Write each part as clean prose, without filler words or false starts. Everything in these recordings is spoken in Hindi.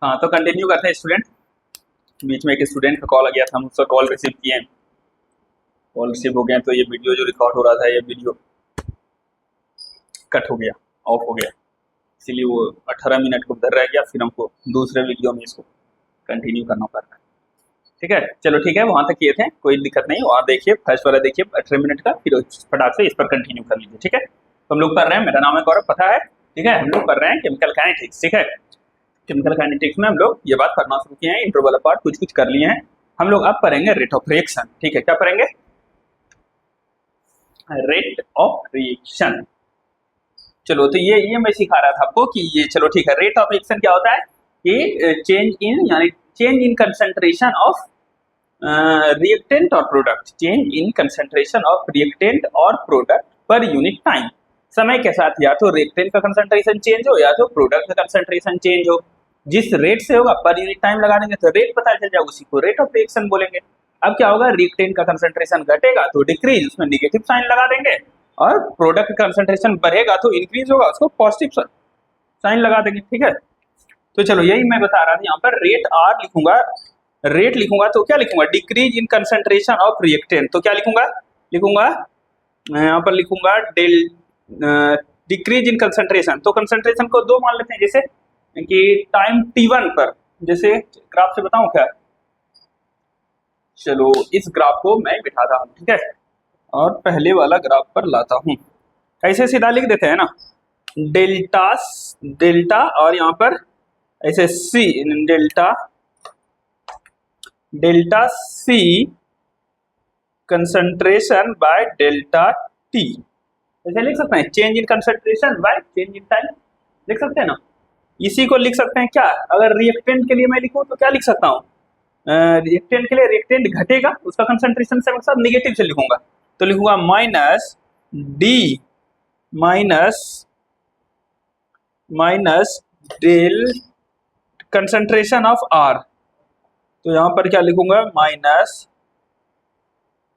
हाँ तो कंटिन्यू करते हैं स्टूडेंट। बीच में एक स्टूडेंट का कॉल आ गया था, हम उसका कॉल रिसीव किए हैं। कॉल रिसीव हो गया तो ये वीडियो जो रिकॉर्ड हो रहा था ये वीडियो कट हो गया, ऑफ हो गया, इसीलिए वो 18 मिनट को उधर रह गया। फिर हमको दूसरे वीडियो में इसको कंटिन्यू करना पड़ रहा है। ठीक है, चलो ठीक है, वहाँ तक किए थे, कोई दिक्कत नहीं। वहाँ देखिए फर्स्ट वाला देखिए 18 मिनट का, फिर फटाक से इस पर कंटिन्यू कर लीजिए। ठीक है, तो हम लोग कर रहे हैं, मेरा नाम है गौरव, पता है। ठीक है, हम लोग कर रहे हैं केमिकल काइनेटिक्स। ठीक है, केमिकल काइनेटिक्स में हम लोग ये बात करना शुरू किए हैं, इंट्रो वाला पार्ट कुछ कुछ कर लिए हैं। हम लोग अब पढ़ेंगे रेट ऑफ रिएक्शन। ठीक है, क्या पढ़ेंगे? Rate of reaction. चलो तो ये मैं सिखा रहा था आपको कि ये, चलो ठीक है, रेट ऑफ रिएक्शन क्या होता है कि चेंज इन, यानी change in concentration of reactant और product, change in concentration of reactant और प्रोडक्ट पर यूनिट टाइम। समय के साथ या तो रिएक्टेंट का कंसंट्रेशन चेंज हो या तो प्रोडक्ट का कंसंट्रेशन चेंज हो। जिस रेट से होगा पर यूनिट टाइम लगा देंगे तो रेट पता चल जाएगा, उसी को रेट ऑफ रिएक्शन बोलेंगे। अब क्या होगा, रिएक्टेंट का कंसंट्रेशन घटेगा तो डिक्रीज, उसमें नेगेटिव साइन लगा देंगे, और प्रोडक्ट कंसंट्रेशन बढ़ेगा तो इंक्रीज होगा, उसको पॉजिटिव साइन लगा देंगे। ठीक है, तो चलो यही मैं बता रहा था। यहाँ पर रेट आर लिखूंगा, रेट लिखूंगा तो क्या लिखूंगा, decrease in concentration of reactant, तो क्या लिखूंगा, यहाँ पर लिखूंगा डिक्रीज इन कंसंट्रेशन। तो कंसंट्रेशन को दो मान लेते हैं, जैसे कि टाइम t1 पर, जैसे ग्राफ से बताऊं क्या, चलो इस ग्राफ को मैं बिठाता हूं। ठीक है, और पहले वाला ग्राफ पर लाता हूं, ऐसे सीधा लिख देते हैं ना, डेल्टा और यहाँ पर ऐसे C, delta C concentration by delta T, ऐसे लिख सकते हैं। Change in concentration by change in time लिख सकते हैं ना। इसी को लिख सकते हैं क्या, अगर रिएक्टेंट के लिए मैं लिखूं तो क्या लिख सकता हूँ, रिएक्टेंट के लिए रिएक्टेंट घटेगा, उसका कंसंट्रेशन से मतलब निगेटिव से लिखूंगा, तो लिखूंगा minus D minus del concentration of R. तो यहां पर क्या लिखूंगा,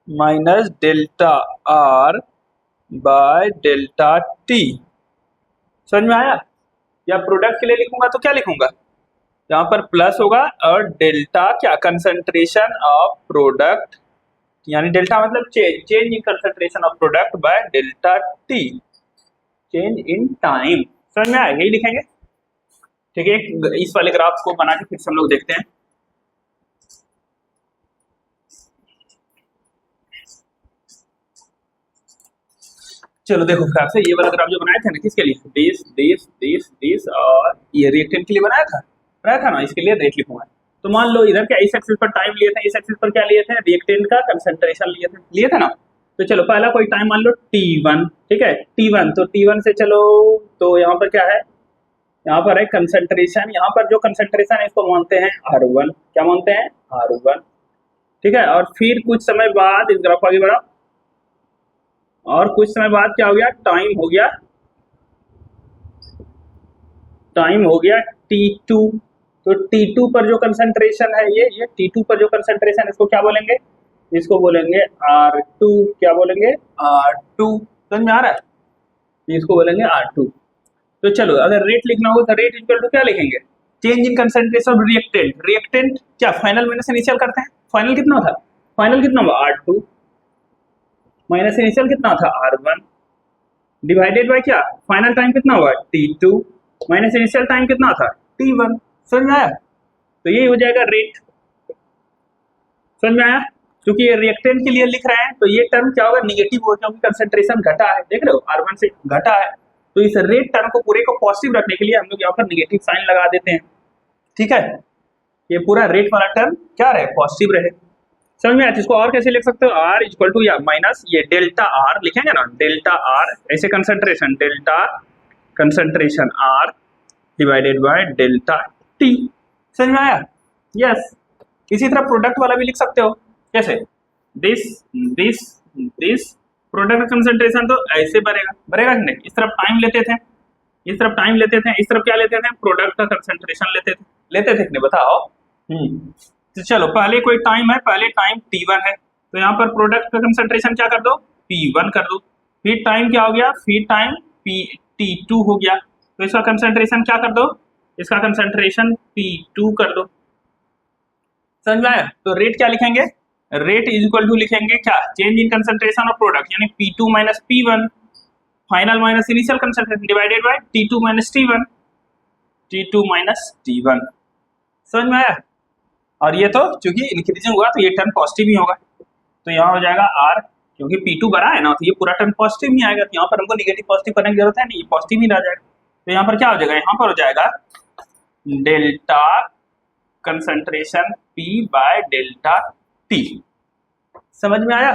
minus delta R by delta T. समझ में आया? या प्रोडक्ट के लिए लिखूंगा तो क्या लिखूंगा, यहाँ पर प्लस होगा और डेल्टा क्या, कंसंट्रेशन ऑफ प्रोडक्ट, यानी डेल्टा मतलब change in concentration of product bye delta T, change in time. समझ में आया? यही लिखेंगे। ठीक है, इस वाले ग्राफ को बना के फिर से हम लोग देखते हैं। चलो देखो ग्राफ से, ये वाला ग्राफ जो बनाया था ना, किसके लिए, दिस और ये रिएक्टेंट के लिए बनाया था ना, इसके लिए रेट लिखूंगा। तो मान लो इधर क्या, इस एक्सिस पर टाइम लिए थे, इस एक्सिस पर क्या लिए थे, रिएक्टेंट का कंसंट्रेशन लिए थे ना। तो चलो पहला कोई टाइम मान लो t1। ठीक है, t1, तो t1 से चलो, तो यहाँ पर क्या है, यहाँ पर है कंसंट्रेशन, यहाँ पर जो कंसंट्रेशन है इसको मानते हैं R1। क्या मानते हैं? R1। ठीक है, और फिर कुछ समय बाद इस ग्राफ आगे बढ़ा, और कुछ समय बाद क्या हो गया, टाइम हो गया t2। तो t2 पर जो कंसंट्रेशन है, ये t2 पर जो कंसंट्रेशन, इसको क्या बोलेंगे, इसको बोलेंगे R2। क्या बोलेंगे? R2। समझ में आ रहा है? इसको बोलेंगे R2। तो चलो अगर रेट लिखना हो तो रेट इक्वल टू क्या लिखेंगे, change in concentration of reactant क्या फाइनल माइनस इनिशियल करते हैं, फाइनल कितना था, R2 माइनस इनिशियल कितना था, R1, डिवाइडेड बाय क्या, फाइनल टाइम कितना हुआ, t2 माइनस इनिशियल टाइम कितना था, t1। समझ में आया? तो यही हो जाएगा रेट। समझ में आया? क्योंकि ये रिएक्टेंट के लिए लिख रहे हैं तो ये टर्म क्या होगा, निगेटिव होगा, क्योंकि कंसंट्रेशन घटा है। देख रहे हो, R1 से घटा है, तो इस रेट टर्म को पूरे को पॉजिटिव रखने के लिए हम लोग यहाँ पर निगेटिव साइन लगा देते हैं। ठीक है, ये पूरा रेट वाला टर्म क्या रहे, पॉजिटिव रहे। समझ में आया? इसको और कैसे लिख सकते हो, R इक्वल टू या माइनस ये डेल्टा R लिखेंगे ना, डेल्टा R ऐसे concentration, delta concentration R divided by delta T। समझ में आया? यस। इसी तरह प्रोडक्ट वाला भी लिख सकते हो, कैसे, दिस प्रोडक्ट कंसंट्रेशन तो ऐसे बढ़ेगा कि नहीं, इस तरफ टाइम लेते थे, इस तरफ क्या लेते थे, प्रोडक्ट का कंसंट्रेशन लेते थे कि नहीं, बताओ। तो चलो पहले कोई टाइम है, पहले टाइम t1 है, तो यहाँ पर प्रोडक्ट का कंसंट्रेशन क्या कर दो, p1 कर दो। फिर टाइम क्या हो गया, फिर टाइम t2 हो गया, तो इसका कंसंट्रेशन क्या कर दो, इसका कंसंट्रेशन P2 कर दो। समझ में आया? तो रेट क्या लिखेंगे? रेट इज इक्वल टू लिखेंगे क्या? Change in concentration of product यानी P2 minus P1 final minus initial concentration divided by T2 minus T1 T2 minus T1। समझ में आया? और ये तो चूंकि इंक्रीजिंग हुआ तो ये टर्म पॉजिटिव ही होगा, तो यहाँ हो जाएगा R, क्योंकि P2 बड़ा है ना तो ये पूरा टर्म पॉजिटिव नहीं आएगा, तो यहाँ पर हमको निगेटिव पॉजिटिव करने की जरूरत है नहीं, ये पॉजिटिव ही रह जाएगा। तो यहाँ पर क्या हो जाएगा? यहाँ पर हो जाएगा delta concentration P by delta T। समझ में आया?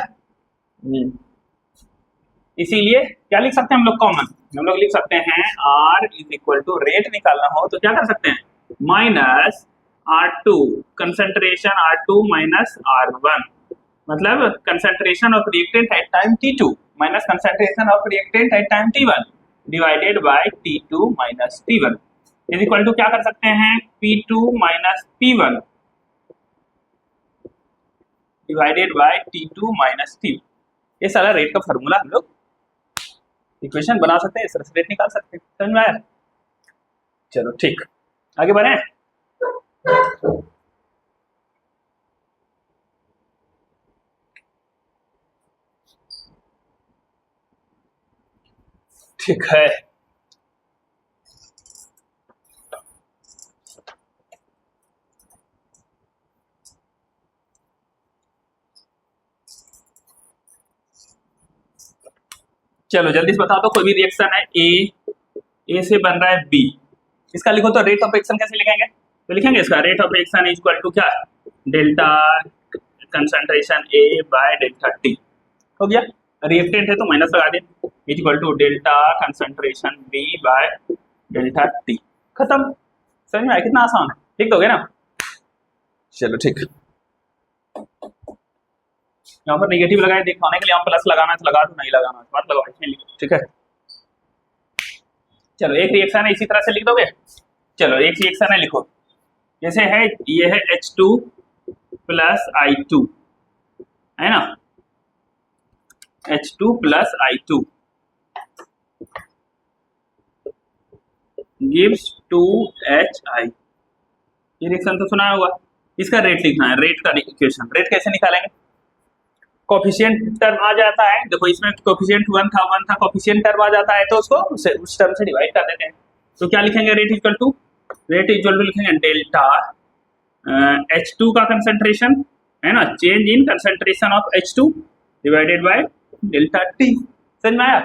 इसीलिए क्या लिख सकते हैं हम लोग कॉमन? हम लोग लिख सकते हैं R is equal to, rate निकालना हो तो क्या कर सकते हैं? Minus R2 concentration R2 minus R1, मतलब concentration of reactant at time T2 minus concentration of reactant at time T1 divided by T2 minus T1 is equal to क्या कर सकते हैं? P2 minus P1 divided by T2 minus T1। ये सारा रेट का फॉर्मूला हम लोग इक्वेशन बना सकते हैं, इस तरह से रेट निकाल सकते हैं। समझ में आया? चलो ठीक, आगे बढ़े। ठीक है, चलो जल्दी से बता दो। कोई भी रिएक्शन है ए से बन रहा है बी, इसका लिखो तो रेट ऑफ रिएक्शन कैसे लिखेंगे? तो लिखेंगे इसका rate of reaction is equal to क्या? Delta concentration A by delta T. हो गया, रिएक्टेंट है तो माइनस लगा दें, is equal to delta concentration B by delta T. खत्म। समझ में आया? कितना आसान है, ठीक दोगे ना? चलो ठीक, यहाँ पर नेगेटिव लगाए दिखाने के लिए, हम प्लस लगाना है तो लगा दो, नहीं लगाना तो मत लगाओ, इसमें लिखो। ठीक है, चलो एक रिएक्शन है इसी तरह से लिख दोगे। चलो एक रिएक्शन है लिखो, जैसे है ये है H2 प्लस I2 है ना, H2 plus I2 gives 2HI। ये रिएक्शन तो सुना होगा। इसका रेट लिखना है, रेट का इक्वेशन। रेट कैसे निकालेंगे? कोफिशिएंट टर्म आ जाता है, देखो इसमें कोफिशिएंट 1 था, कोफिशिएंट टर्म आ जाता है तो उसको उस टर्म से डिवाइड कर देते हैं। तो क्या लिखेंगे? रेट इक्वल टू लिखेंगे डेल्टा H2 का कंसंट्रेशन है ना, change in concentration of H2 divided by delta T। समझ में आया?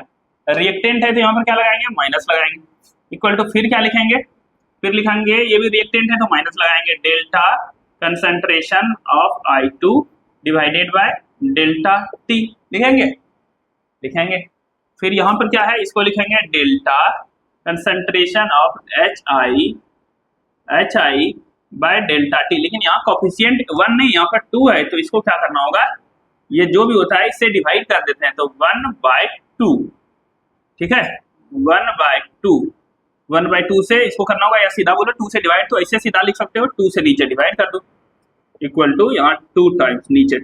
रिएक्टेंट है तो यहाँ पर क्या लगाएंगे? माइनस लगाएंगे, इक्वल टू फिर क्या लिखेंगे? फिर लिखेंगे ये भी रिएक्टेंट है तो माइनस लगाएंगे, delta concentration of I2 divided by delta T। लिखेंगे। फिर यहाँ पर क्या है? इसको लिखेंगे delta concentration of HI by delta T। लेकिन यहाँ कोफिशिएंट 1 नहीं, यहाँ पर 2 है, तो इसको क्या करना होगा? ये जो भी होता है इससे डिवाइड कर देते हैं, तो 1/2। ठीक है, 1/2 से इसको करना होगा, या सीधा बोलो 2 से डिवाइड, तो ऐसे सीधा लिख सकते हो, 2 से नीचे डिवाइड कर दो, इक्वल टू यहाँ 2 टाइम्स नीचे,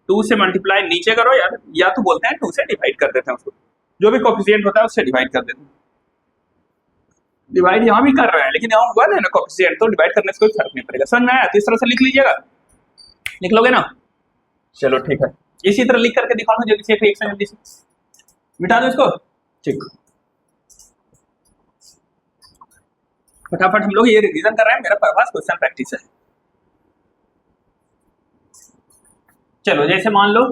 2 से मल्टीप्लाई नीचे करो यार, या तो बोलते हैं 2 से डिवाइड कर देते हैं उसको, जो भी कोफिशिएंट होता है उससे डिवाइड कर देते हैं। डिवाइड यहाँ भी कर रहे हैं लेकिन यहाँ 1 है ना कोफिशिएंट, तो डिवाइड करने से कोई फर्क नहीं पड़ेगा। समझ में आया? तो इस तरह से लिख लीजिएगा, लिख लोगे ना? चलो ठीक है, इसी तरह लिख करके दिखाओ जल्दी से, रिएक्शन जल्दी से मिटा दो इसको। ठीक, फटाफट हम लोग ये रिवीजन कर रहे हैं, मेरा पास क्वेश्चन प्रैक्टिस है। चलो जैसे मान लो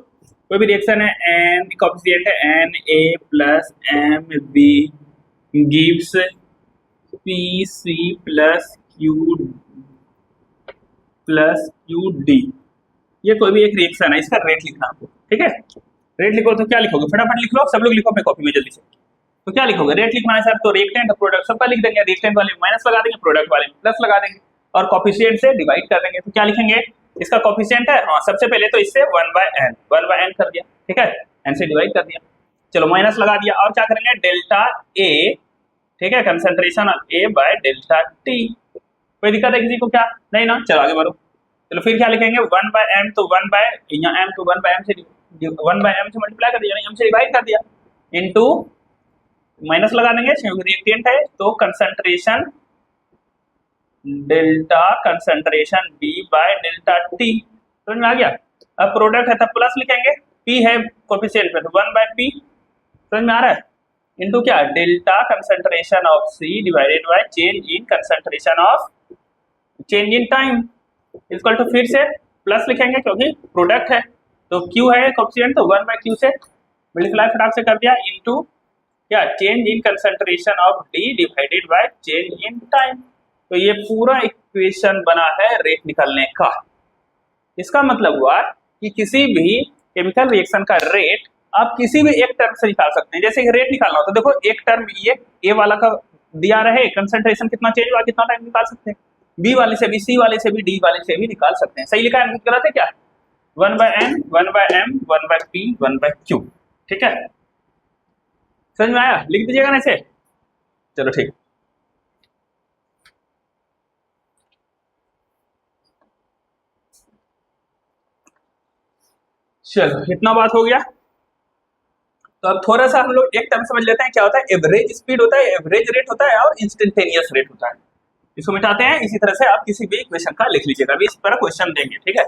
कोई भी रिएक्शन है, एन कोफिशिएंट है Na plus Mb gives Pc plus Qd। ये कोई भी एक रिएक्शन है, इसका रेट लिखना आपको। ठीक है, रेट लिखो तो क्या लिखोगे? फटाफट लिख लो, सब लोग लिखो अपने कॉपी में जल्दी से। तो क्या लिखोगे? रेट लिखना है सर, तो रिएक्टेंट प्रोडक्ट सबका लिख देंगे, रिएक्टेंट वाले माइनस लगा देंगे, प्रोडक्ट वाले प्लस लगा देंगे, और कोफिशिएंट से डिवाइड कर देंगे। तो क्या लिखेंगे? इसका कोफिशिएंट है, हाँ सबसे पहले तो इससे 1/n कर दिया, ठीक है, n से डिवाइड कर दिया, चलो माइनस लगा दिया, और क्या करेंगे? डेल्टा A, ठीक है, concentration of A by delta T। कोई दिक्कत है किसी को? क्या नहीं ना? चलो आगे बढ़ो। चलो फिर क्या लिखेंगे? 1/m, तो 1/m तो 1/m से मल्टीप्लाई कर दिया, m से डिवाइड कर दिया, इनटू माइनस लगा देंगे क्योंकि रिएक्टेंट है, तो concentration delta concentration B by delta T, समझ में आ गया। अब प्रोडक्ट है तब प्लस लिखेंगे, पी है कोफिशिएंट पे तो 1/p, समझ में आ रहा है, इनटू क्या delta concentration of C divided by change in concentration of change in time equal to फिर से प्लस लिखेंगे क्योंकि प्रोडक्ट है, तो Q है कोफिशिएंट तो 1/Q से मल्टीप्लाई फटाक से कर दिया इनटू क्या change in concentration of D divided by change in time. तो ये पूरा इक्वेशन बना है रेट निकालने का। इसका मतलब हुआ कि किसी भी केमिकल रिएक्शन का रेट आप किसी भी एक टर्म से निकाल सकते हैं। जैसे कि रेट निकालना हो तो देखो एक टर्म ये ए वाला का दिया रहे कंसंट्रेशन कितना चेंज हुआ कितना टाइम निकाल सकते हैं, बी वाले से भी, सी वाले से भी, डी वाले से भी निकाल सकते हैं। सही लिखा है गलत है क्या? 1/n 1/m 1/p 1/q, ठीक है, समझ में आया? लिख दीजिएगा ना इसे, चलो ठीक। चलो इतना बात हो गया, तो अब थोड़ा सा हम लोग एक टर्म समझ लेते हैं क्या होता है एवरेज स्पीड होता है, एवरेज रेट होता है और इंस्टेंटेनियस रेट होता है। इसको मिटाते हैं, इसी तरह से आप किसी भी इक्वेशन का लिख लीजिएगा, अभी इस पर क्वेश्चन देंगे, ठीक है।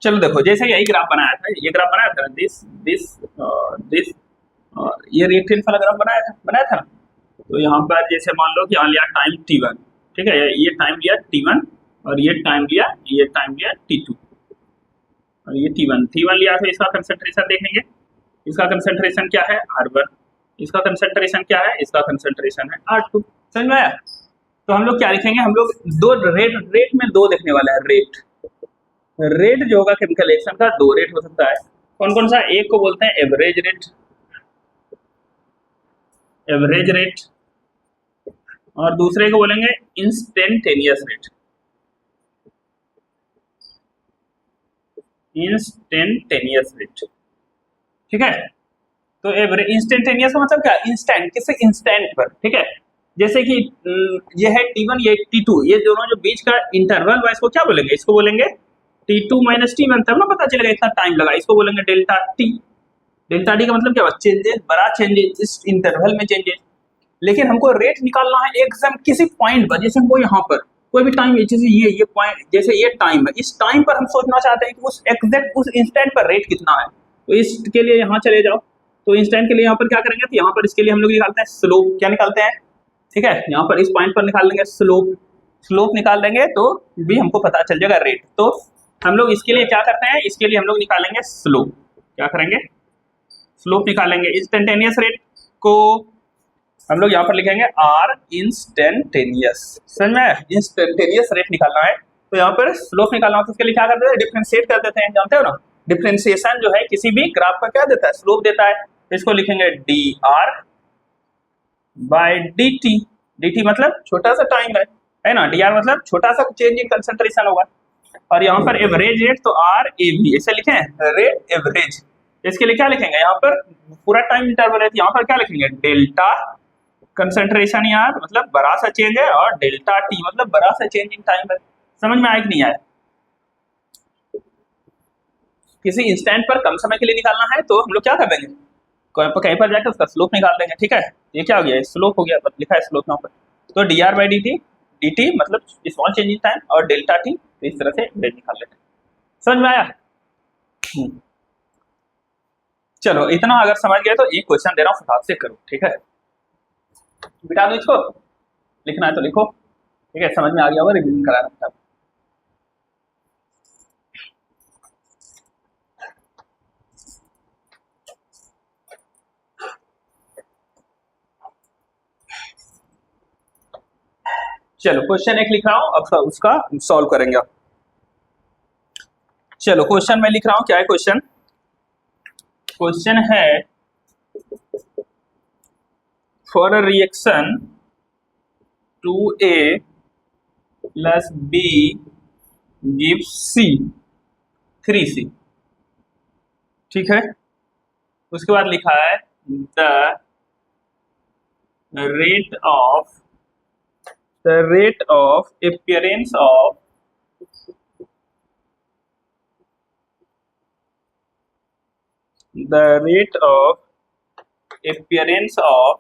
चलो देखो जैसे यही ग्राफ बनाया था, ये ग्राफ बनाया था दिस दिस दिस और ये रेक्टेंगल वाला ग्राफ बनाया था ना। तो यहाँ पर जैसे मान लो कि यहाँ लिया टाइम t1, ठीक है, ये टाइम लिया t1 और ये टाइम लिया t2 और ये t1 लिया, तो इसका कंसंट्रेशन देखेंगे, इसका कंसंट्रेशन क्या है R1, इसका कंसंट्रेशन क्या है, इसका कंसंट्रेशन है R2, समझ में आया? तो हम लोग क्या लिखेंगे, हम लोग दो रेट में दो देखने वाला है, रेट जो होगा केमिकल रिएक्शन का दो रेट हो सकता है, कौन कौन सा? एक को बोलते हैं एवरेज रेट और दूसरे को बोलेंगे इंस्टेंटेनियस रेट। ठीक है, तो एवरेज इंस्टेंटेनियस का मतलब क्या? इंस्टेंट, किससे? इंस्टेंट पर, ठीक है। जैसे कि ये है t1 ये t2, ये दोनों जो बीच का इंटरवल हुआ इसको क्या बोलेंगे? इसको बोलेंगे t2 - t1, तब ना पता चलेगा इतना टाइम लगा, इसको बोलेंगे डेल्टा टी। डेल्टा टी का मतलब क्या हुआ? चेंजेस, बड़ा चेंजेस इस इंटरवल में चेंजेस। लेकिन हमको रेट निकालना है एकदम किसी पॉइंट पर, जैसे हमको यहाँ पर कोई भी टाइम, जैसे ये पॉइंट, जैसे ये टाइम है, इस टाइम पर हम सोचना चाहते हैं कि उस एग्जैक्ट उस इंस्टेंट पर रेट कितना है। तो इसके लिए यहाँ चले जाओ, तो इंस्टेंट के लिए यहाँ पर क्या करेंगे, तो यहाँ पर इसके लिए हम लोग निकालते हैं स्लोप, क्या निकालते हैं, ठीक है, यहाँ पर इस पॉइंट पर निकाल लेंगे स्लोप निकाल लेंगे तो भी हमको पता चल जाएगा रेट। तो हम लोग इसके लिए क्या करते हैं, इसके लिए हम लोग निकालेंगे स्लोप, क्या करेंगे, स्लोप निकालेंगे। इंस्टेंटेनियस रेट को हम लोग यहाँ पर लिखेंगे आर इंस्टेंटेनियस, समझ में? इंस्टेंटेनियस रेट निकालना है तो यहाँ पर स्लोप निकालना है, तो उसके लिए क्या करते हैं, डिफरेंशिएट कर देते हैं, जानते हो ना, डिफरेंशिएशन जो है किसी भी ग्राफ का क्या देता है, स्लोप देता है। तो इसको लिखेंगे D R by D T मतलब छोटा सा टाइम है ना, डी आर मतलब छोटा सा चेंज इन कंसंट्रेशन होगा, और यहाँ पर एवरेज रेट तो आर ए बी ऐसे लिखे हैं, रेट एवरेज। इसके लिए क्या लिखेंगे, यहाँ पर पूरा टाइम इंटरवल है, यहाँ पर क्या लिखेंगे, डेल्टा कंसंट्रेशन यार मतलब बड़ा सा चेंज है, और डेल्टा टी मतलब बड़ा सा चेंज इन टाइम है। समझ में आया कि नहीं आया? किसी इंस्टेंट पर कम समय के लिए निकालना है तो हम लोग क्या कर देंगे, कहीं पर जाकर उसका स्लोप निकाल देंगे, ठीक है। ये क्या हो गया, स्लोप हो गया, लिखा है स्लोप यहाँ पर। तो D R by D T मतलब स्मॉल चेंज इन टाइम, और डेल्टा टी, तो इस तरह से रेट निकाल लेते हैं। समझ में आया? चलो इतना अगर समझ गए तो एक क्वेश्चन दे रहा हूँ, फटाक से करो, ठीक है। बिठा दो इसको, लिखना है तो लिखो, ठीक है, समझ में आ गया होगा, रिवीजन कराना था। चलो क्वेश्चन एक लिख रहा हूं, अब उसका सॉल्व करेंगे। चलो क्वेश्चन मैं लिख रहा हूं, क्या है क्वेश्चन? क्वेश्चन है for a reaction 2A plus B gives C 3C, ठीक है। उसके बाद लिखा है the rate of appearance of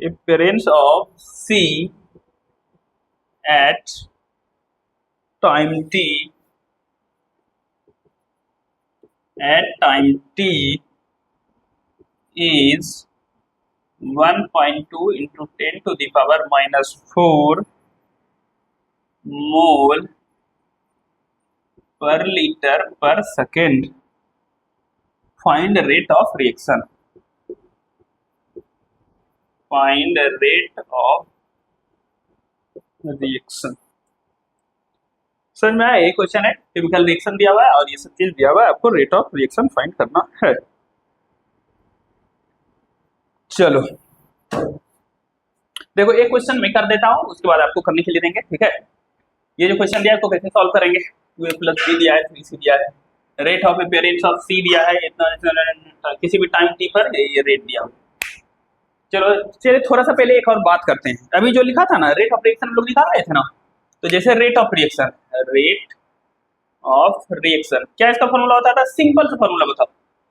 appearance of C at time t is 1.2 into 10 to the power minus 4 mole per liter per second. Find the rate of reaction. Find the rate of reaction. समझ में आया? ये क्वेश्चन है, केमिकल रिएक्शन दिया हुआ है और ये सब चीज दिया हुआ है, आपको रेट ऑफ रिएक्शन फाइंड करना है। चलो देखो एक क्वेश्चन मैं कर देता हूं, उसके बाद आपको करने के लिए देंगे, ठीक है। ये जो क्वेश्चन दिया है इसको कैसे सॉल्व करेंगे? 2a प्लस b दिया है, 3c दिया है, rate of appearance of c दिया है इतना, किसी भी टाइम t पर ये रेट दिया हुआ। चलो चलिए थोड़ा सा पहले एक और बात करते हैं। अभी जो लिखा था ना रेट ऑफ रिएक्शन हम लोग निकाल रहे थे ना, तो जैसे रेट ऑफ रिएक्शन, क्या इसका फॉर्मूला होता था? सिंपल सा फॉर्मूला बताओ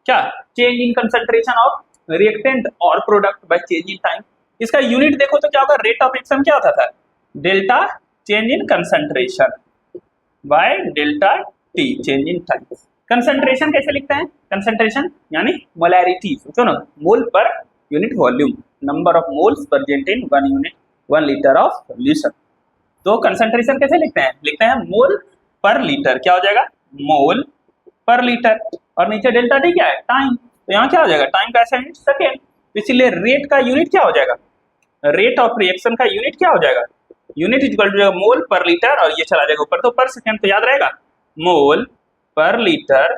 क्या? Change in concentration of reactant और product by change in time. इसका यूनिट देखो तो क्या होगा? रेट ऑफ रिएक्शन क्या होता था? Delta change in concentration by delta T change in time. Concentration कैसे लिखते हैं? कंसंट्रेशन यानी मोलैरिटी, सोचो ना, mole per unit volume, number of moles present in 1 litre of solution. तो कंसंट्रेशन कैसे लिखते हैं? लिखते हैं मोल पर लीटर। क्या हो जाएगा? मोल पर लीटर। और नीचे डेल्टा टी क्या है? टाइम। तो यहाँ क्या हो जाएगा? टाइम का ऐसा यूनिट सेकेंड। इसीलिए रेट का यूनिट क्या हो जाएगा? रेट ऑफ रिएक्शन का यूनिट क्या हो जाएगा? यूनिट इक्वल टू मोल पर लीटर, और ये चला जाएगा ऊपर तो पर सेकेंड, तो याद रहेगा मोल पर लीटर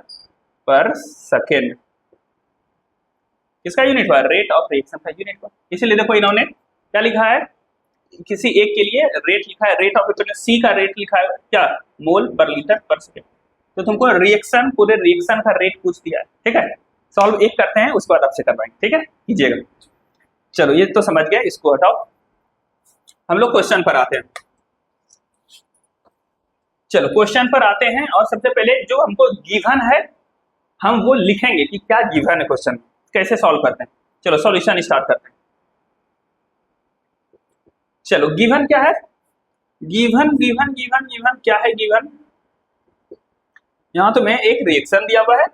पर सेकेंड। किसका यूनिट हुआ? रेट ऑफ रिएक्शन का यूनिट हुआ। इसीलिए देखो इन्होंने क्या लिखा है, किसी एक के लिए रेट लिखा है, रेट ऑफ रिएक्शन, सी का रेट लिखा है क्या? मोल पर लीटर पर सेकेंड। तो तुमको रिएक्शन, पूरे रिएक्शन का रेट पूछ दिया है, ठीक है। सॉल्व एक करते हैं, उसके बाद आपसे करवाएंगे, ठीक है, कीजिएगा। चलो ये तो समझ गए, इसको हटाओ, हम लोग क्वेश्चन पर आते हैं। चलो क्वेश्चन पर आते हैं, और सबसे पहले जो हमको गिवन है हम वो लिखेंगे कि क्या गिवन है, क्वेश्चन कैसे सॉल्व करते हैं। चलो सॉल्यूशन स्टार्ट करते हैं। चलो गिवन क्या है? गिवन क्या है? गिवन यहां तो मैं एक रिएक्शन दिया हुआ है,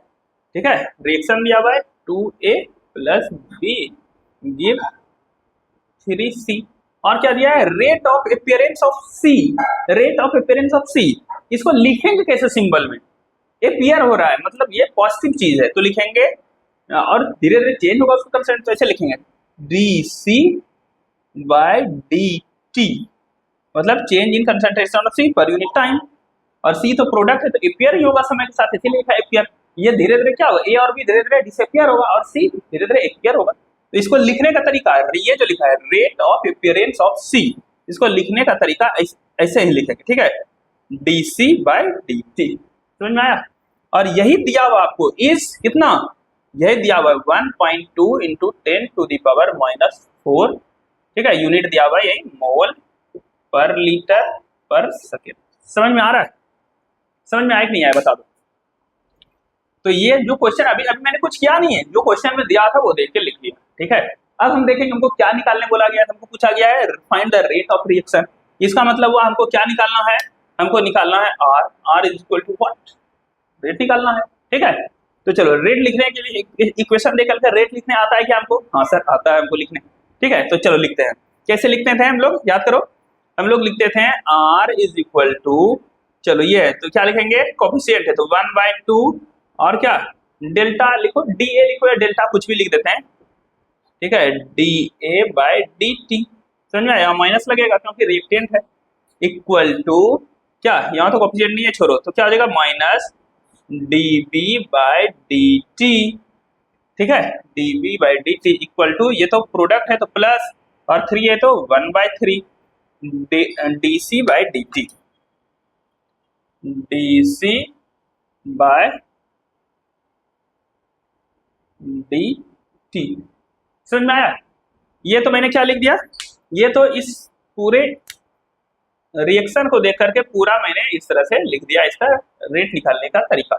ठीक है, रिएक्शन दिया हुआ है 2a plus b give 3c, और क्या दिया है? Rate of appearance of c। Rate of appearance of c, इसको लिखेंगे कैसे? सिंबल में अपीयर हो रहा है, मतलब ये पॉजिटिव चीज है, तो लिखेंगे, और धीरे धीरे चेंज होगा उसका कंसेंट, तो ऐसे लिखेंगे dc बाय dt, मतलब change in concentration of c पर यूनिट टाइम, और c तो प्रोडक्ट है तो अपीयर ही होगा समय के साथ, इसीलिए लिखा है अपीयर। ये धीरे धीरे क्या होगा? a और b धीरे धीरे डिसअपीयर होगा और c धीरे धीरे अपीयर होगा। तो इसको लिखने का तरीका है, ये जो लिखा है rate of appearance of c, इसको लिखने का तरीका ऐसे ही लिखेंगे, ठीक है, dc बाय dt। समझ में आया? और यही दिया हुआ आपको इस कितना, यही दिया हुआ 1.2 into 10 to the power minus 4, ठीक है, यूनिट दिया हुआ है यही मोल पर लीटर पर सेकेंड। समझ में आ रहा है? समझ में आया कि नहीं आया बता दो। तो ये जो क्वेश्चन अभी मैंने कुछ किया नहीं है, जो क्वेश्चन में दिया था वो देख के लिख लिया, ठीक है। अब हम देखेंगे हमको क्या निकालने बोला गया, हमको पूछा गया है find the rate of reaction. इसका मतलब हुआ हमको क्या निकालना है? हमको निकालना है R is equal to what? Rate निकालना है, ठीक है। तो चलो रेट लिखने के लिए इक्वेशन देकर के रेट लिखने आता है क्या हमको? हाँ सर आता है हमको लिखने, ठीक है। तो चलो लिखते हैं। कैसे लिखते थे हम लोग, याद करो, हम लोग लिखते थे R इज इक्वल टू, चलो ये है तो क्या लिखेंगे? कोफिशिएंट है तो 1/2, और क्या डेल्टा लिखो, dA लिखो या डेल्टा कुछ भी लिख देते हैं, ठीक है, dA बाय dt। समझ में आया? माइनस लगेगा क्योंकि रिएक्टेंट है, इक्वल टू क्या, यहाँ तो कोफिशिएंट नहीं है छोड़ो, तो क्या हो जाएगा? माइनस dB बाय dt, ठीक है, dB by dt equal to, ये तो प्रोडक्ट है तो प्लस, और 3 है तो 1/3 dC by dt, dC by dt। समझ में आया? ये तो मैंने क्या लिख दिया, ये तो इस पूरे रिएक्शन को देख करके पूरा मैंने इस तरह से लिख दिया इसका रेट निकालने का तरीका।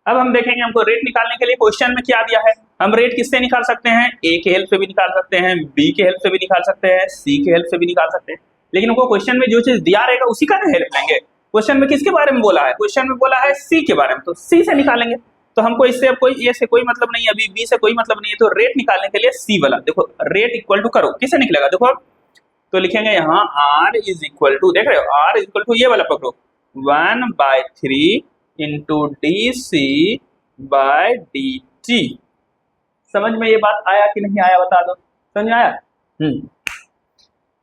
अब हम देखेंगे हमको रेट निकालने के लिए क्वेश्चन में क्या दिया है। हम रेट किससे निकाल सकते हैं? ए के हेल्प से भी निकाल सकते हैं, बी के हेल्प से भी निकाल सकते हैं, सी के हेल्प से भी निकाल सकते हैं, लेकिन वो क्वेश्चन में जो चीज दिया रहेगा उसी का हेल्प लेंगे। क्वेश्चन में किसके बारे में बोला है? क्वेश्चन में बोला है सी के बारे में, तो सी से निकालेंगे। तो हमको इससे अब कोई ए से कोई मतलब नहीं है, अभी बी से कोई मतलब नहीं है, तो रेट निकालने के लिए सी वाला देखो, रेट इक्वल टू करो, किससे निकलेगा देखो, तो लिखेंगे यहाँ आर इज इक्वल टू, देख रहे हो आर इज इक्वल टू ये वाला पकड़ो 1/3 into D C by D T. समझ में ये बात आया कि नहीं आया बता दो, समझ में आया?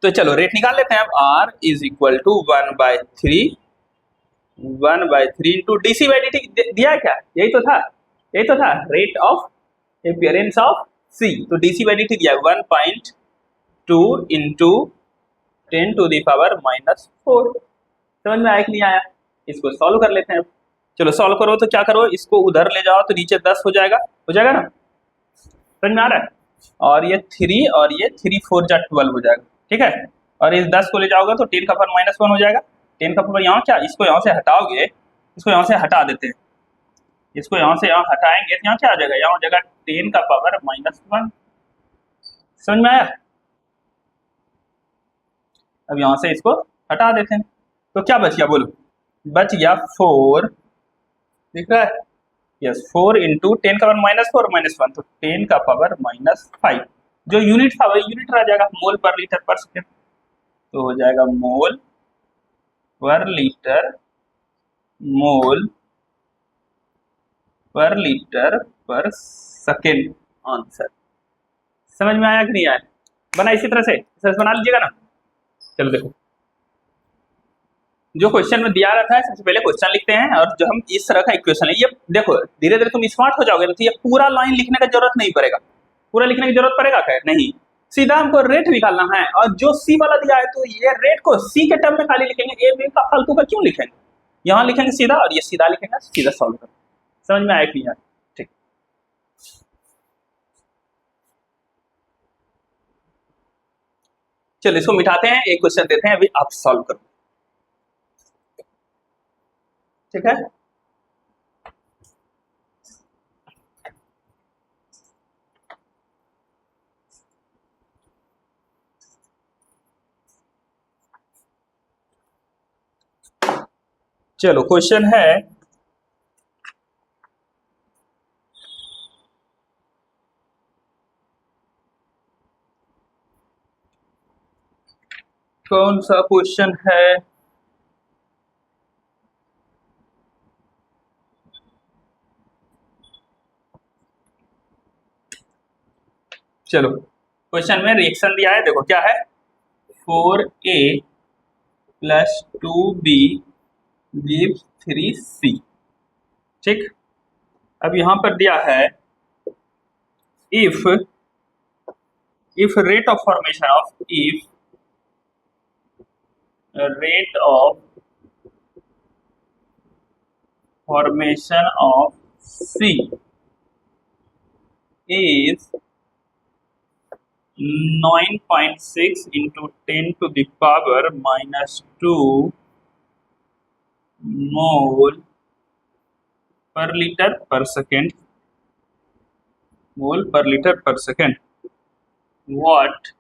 तो चलो रेट निकाल लेते हैं अब। R is equal to 1/3 into D C by D T दिया क्या? यही तो था, यही तो था, rate of appearance of C, तो D C by D T दिया 1.2 इंटू 10 टू द पावर -4। समझ में आया कि नहीं आया? इसको सॉल्व कर लेते हैं। चलो सॉल्व करो, तो क्या करो, इसको उधर ले जाओ तो नीचे 10 हो जाएगा ना, समझ में आ रहा है? और ये 3 और ये 3 4 जा 12 हो जाएगा, ठीक है। और इस 10 को ले जाओगे तो 10 का पावर -1 हो जाएगा। 10 का पावर यहाँ क्या, इसको यहाँ से हटाओगे, इसको यहाँ से हटा देते हैं, इसको यहाँ से यहाँ हटाएंगे तो यहाँ क्या आ जाएगा, यहाँ हो जाएगा 10 का पावर -1। समझ में आया? अब यहाँ से इसको हटा देते हैं, तो क्या बच गया बोलो? बच गया 4, दिख रहा है? यस, 4 इंटू 10 का पावर -1, तो 10 का पावर -5, जो यूनिट था वही यूनिट रह जाएगा, मोल पर लीटर पर सेकेंड, तो हो जाएगा मोल पर लीटर, मोल पर लीटर पर सेकेंड आंसर। समझ में आया कि नहीं आया? बना इसी तरह से बना लीजिएगा ना। चलो देखो, जो क्वेश्चन में दिया रहता है सबसे पहले क्वेश्चन लिखते हैं, और जो हम इस तरह का इक्वेशन है, ये देखो धीरे धीरे तुम स्मार्ट हो जाओगे, तो ये पूरा लाइन लिखने का जरूरत नहीं पड़ेगा। पूरा लिखने की जरूरत पड़ेगा क्या? नहीं, सीधा हमको रेट निकालना है, और जो सी वाला दिया है तो ये रेट को सी के टर्म में खाली लिखेंगे, ए में का फालतू का क्यों लिखेंगे? यहाँ लिखेंगे सीधा, और ये सीधा लिखेंगे, सीधा सॉल्व करो। समझ में आया कि नहीं? ठीक, चलो इसको मिटाते हैं, एक क्वेश्चन देते हैं, अभी आप सॉल्व करो, ठीक है। चलो क्वेश्चन है, कौन सा क्वेश्चन है? चलो क्वेश्चन में रिएक्शन दिया है, देखो क्या है, 4a + 2b gives 3c, ठीक। अब यहां पर दिया है if rate of formation of C is 9.6 into 10 to the power -2 mole per liter per second, mole per liter per second, what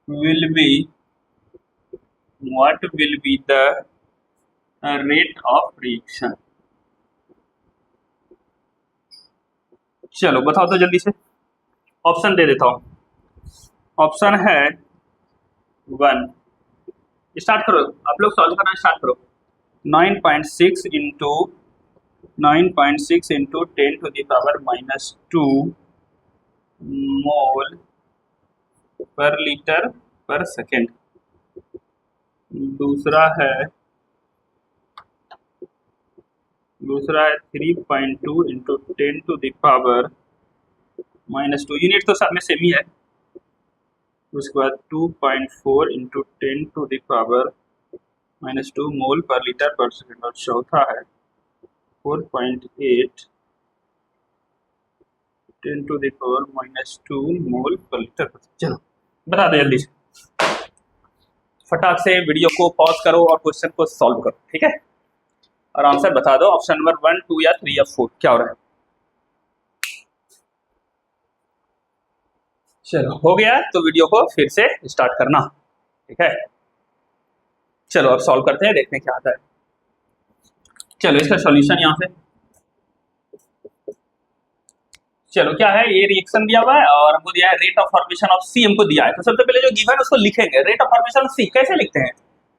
will be the rate of reaction? चलो बताओ तो जल्दी से, ऑप्शन दे देता हूं। ऑप्शन है 1, स्टार्ट करो आप लोग, सॉल्व करना स्टार्ट करो। 9.6 into 10 to the power -2 mole पर लीटर पर सेकेंड। दूसरा है 3.2 into 10 to the power -2, unit तो सब में सेम ही है। उसके बाद 2.4 into 10 to the power -2 mole पर लीटर पर सेकेंड, और चौथा है 4.8 10 टू द पावर -2 मोल पर लीटर पर। चलो बता दो जल्दी से, फटाक से वीडियो को पॉज करो और क्वेश्चन को सॉल्व करो, ठीक है, और आंसर बता दो। ऑप्शन नंबर 1, 2 या 3 या 4 क्या हो रहा है? चलो हो गया, तो वीडियो को फिर से स्टार्ट करना, ठीक है। चलो अब सॉल्व करते हैं, देखते हैं क्या आता है। चलो इसका सॉल्यूशन यहाँ से, चलो क्या है, ये रिएक्शन दिया हुआ है और हमको दिया है रेट ऑफ फॉर्मेशन ऑफ सी, हमको दिया है। तो सबसे पहले जो गिवन है उसको लिखेंगे, rate of formation of C कैसे लिखते हैं।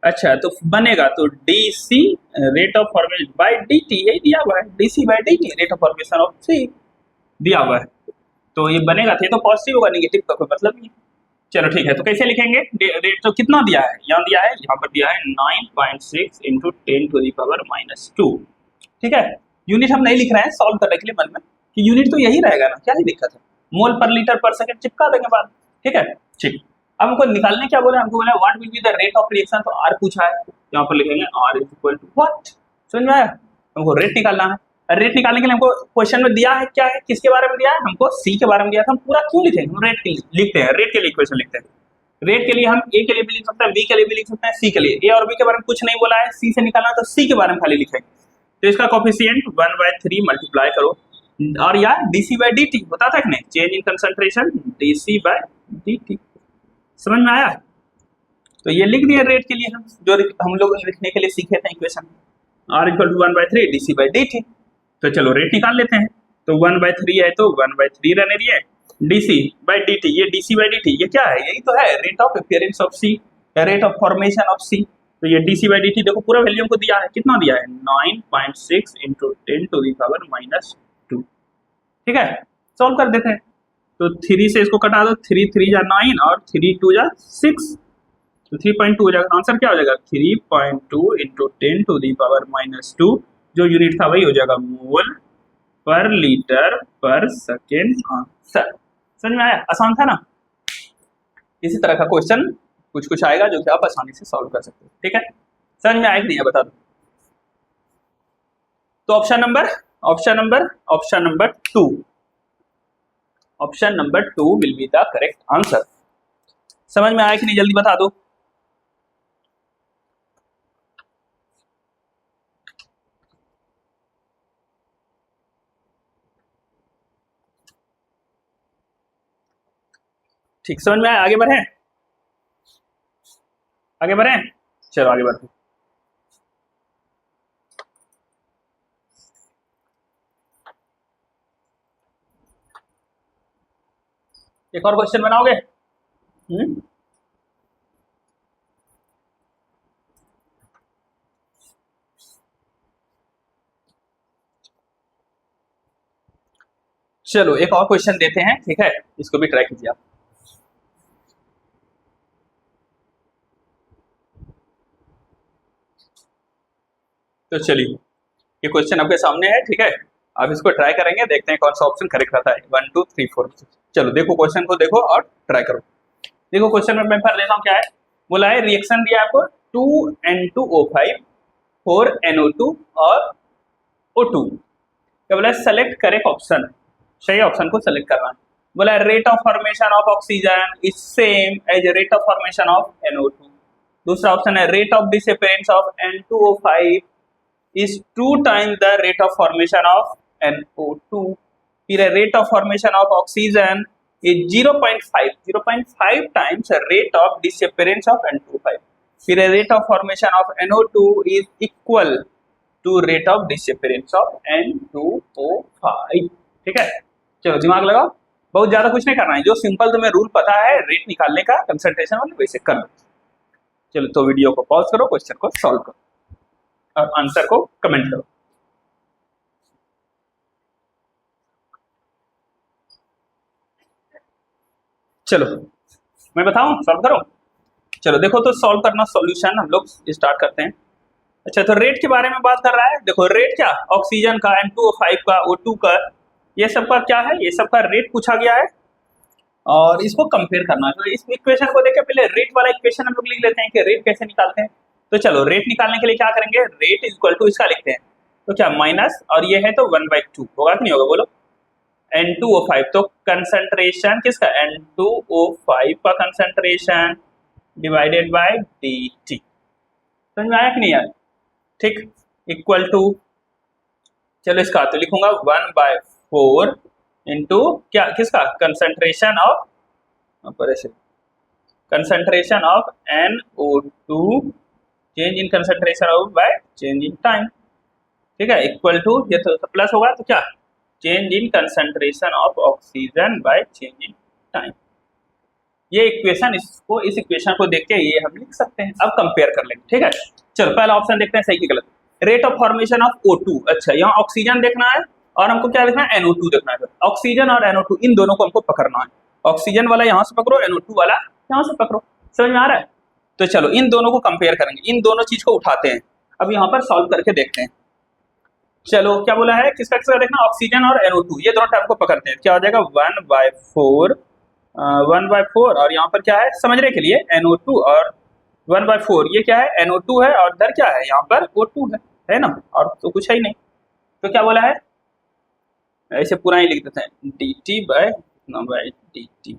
अच्छा तो बनेगा तो D C rate of formation by D T, यही दिया हुआ है, D C by D T rate of formation of C दिया हुआ है। तो ये बनेगा, थे तो पॉजिटिव होगा, नेगेटिव का कोई मतलब नहीं। चलो ठीक है, तो कैसे लिखेंगे, रेट तो कितना दिया है, यहाँ दिया है, यहाँ पर दिया है 9.6 इंटू 10⁻²। ठीक है, यूनिट हम नहीं लिख रहे हैं सॉल्व करने के लिए मन में, कि यूनिट तो यही रहेगा ना, क्या ही दिक्कत है, मोल पर लीटर पर सेकंड चिपका देंगे बाद। ठीक है, ठीक। अब हमको निकालने क्या बोला, हमको बोला what will be the rate of reaction, तो आर पूछा है, यहाँ पर लिखेंगे R is equal to what, समझ में आया। हमको रेट निकालना है, रेट निकालने के लिए हमको क्वेश्चन में दिया है क्या है, किसके बारे में दिया है, हमको सी के बारे में दिया था। हम पूरा क्यों लिखेंगे, हम रेट के लिए लिखते हैं, रेट के लिए इक्वेशन लिखते हैं। रेट के लिए हम ए के लिए भी लिख सकते हैं, बी के लिए भी लिख सकते हैं, सी के लिए। ए और बी के बारे में कुछ नहीं बोला है, सी से निकालना तो सी के बारे में खाली लिखेंगे। तो इसका कोफिशिएंट 1/3 मल्टीप्लाई करो, और यार डीसी बाय डी टी होता था कि नहीं, change in concentration DC by D T, समझ में आया। तो ये लिख दिया रेट के लिए, हम जो हम लोग लिखने के लिए सीखे थे equation, R equal to 1/3 DC by D T. तो चलो रेट निकाल लेते हैं, तो 1/3 है तो 1/3 रहने दिए, डीसी बाय dt, ये डीसी बाय dt ये क्या है, यही तो है rate of appearance of C, rate of formation of C. तो ये डीसी बाय dt देखो पूरा वैल्यू हमको दिया है, कितना दिया है 9.6 इंटू 10⁻²। ठीक है, सॉल्व कर देते हैं। तो 3 से इसको कटा दो, 3 3 जा 9 और 3 2 जा 6, तो 3.2 हो जाएगा। आंसर क्या हो जाएगा 3.2 इंटू 10⁻², जो यूनिट था वही हो जाएगा मोल पर लीटर पर सेकेंड आंसर। समझ में आया, आसान था ना। इसी तरह का क्वेश्चन कुछ कुछ आएगा जो कि आप आसानी से सॉल्व कर सकते हो। ठीक है, समझ में आया कि नहीं है बता दो। तो option number 2 will be the correct answer. समझ में आया कि नहीं, जल्दी बता दो। ठीक, समझ में आया, आगे बढ़े, आगे बढ़े, चलो आगे बढ़ते। एक और क्वेश्चन बनाओगे? चलो एक और क्वेश्चन देते हैं, ठीक है, इसको भी ट्राई कीजिए आप। तो चलिए ये क्वेश्चन आपके सामने है, ठीक है, आप इसको ट्राई करेंगे, देखते हैं कौन सा ऑप्शन करेक्ट रहता है। 1 2 3 4, चलो देखो क्वेश्चन को देखो और ट्राई करो। देखो क्वेश्चन में मैं पढ़ लेता हूँ क्या है, बोला है रिएक्शन दिया है आपको 2N2O5 4NO2 और O2, क्या बोला है सेलेक्ट करेक्ट ऑप्शन, सही ऑप्शन को सेलेक्ट करना है। बोला है rate of formation of oxygen is same as rate of formation of NO2। दूसरा ऑप्शन है rate of disappearance of N2O5 is 2 times the rate of formation of NO2। फिर rate of formation of oxygen is 0.5 times rate of disappearance of N2O5। फिर rate of formation of NO2 is equal to rate of disappearance of N2O5। ठीक है, चलो दिमाग लगाओ, बहुत ज्यादा कुछ नहीं करना है, जो सिंपल तुम्हें रूल पता है रेट निकालने का कंसंट्रेशन वाले वैसे कर लो। चलो तो वीडियो को पॉज करो, क्वेश्चन को सॉल्व करो और आंसर को कमेंट करो। चलो मैं बताऊं, सॉल्व करो। चलो देखो, तो सॉल्व करना सॉल्यूशन हम लोग स्टार्ट करते हैं। अच्छा तो रेट के बारे में बात कर रहा है, देखो रेट क्या, ऑक्सीजन का, N2O5 का, O2 का, ये सब का क्या है, ये सब का रेट पूछा गया है और इसको कंपेयर करना है। तो इस इक्वेशन को देख के पहले रेट वाला इक्वेशन हम लोग लिख लेते हैं कि रेट कैसे निकालते हैं। तो चलो रेट निकालने के लिए क्या करेंगे, रेट इज इक्वल टू इसका लिखते हैं, तो क्या माइनस, और ये है तो 1/2 होगा कि नहीं होगा बोलो। N2O5 तो कंसंट्रेशन किसका, N2O5 का कंसंट्रेशन डिवाइडेड बाय dt, समझ में आया कि नहीं यार। ठीक, इक्वल टू, चलो इसका तो लिखूंगा 1/4 इंटू क्या, किसका, कंसंट्रेशन ऑफ पर ऐसे concentration of NO2 change in concentration of bye change in time, ठीक है, इक्वल टू ये तो प्लस होगा तो क्या change in concentration of oxygen by change in time. ये इक्वेशन, इसको इस इक्वेशन को देख के ये हम लिख सकते हैं। अब कंपेयर कर लेंगे, ठीक है। चलो पहला ऑप्शन देखते हैं सही की गलत। Rate of formation of O2, अच्छा यहाँ ऑक्सीजन देखना है और हमको क्या देखना है NO2 देखना है। ऑक्सीजन और NO2 इन दोनों को हमको पकड़ना है, ऑक्सीजन वाला यहाँ से पकड़ो, NO2 वाला यहाँ से पकड़ो, समझ में आ रहा है। तो चलो इन दोनों को कंपेयर करेंगे, इन दोनों चीज को उठाते हैं, अब यहाँ पर सॉल्व करके देखते हैं। चलो क्या बोला है, किसका किसका देखना, ऑक्सीजन और NO2 ये दोनों टर्म को पकड़ते हैं, क्या हो जाएगा 1/4 और यहाँ पर क्या है समझने के लिए NO2 और 1/4 ये क्या है NO2 है और इधर क्या है यहाँ पर O2 है ना, और तो कुछ है ही नहीं। तो क्या बोला है, ऐसे पूरा ही लिख देते हैं dt/dt।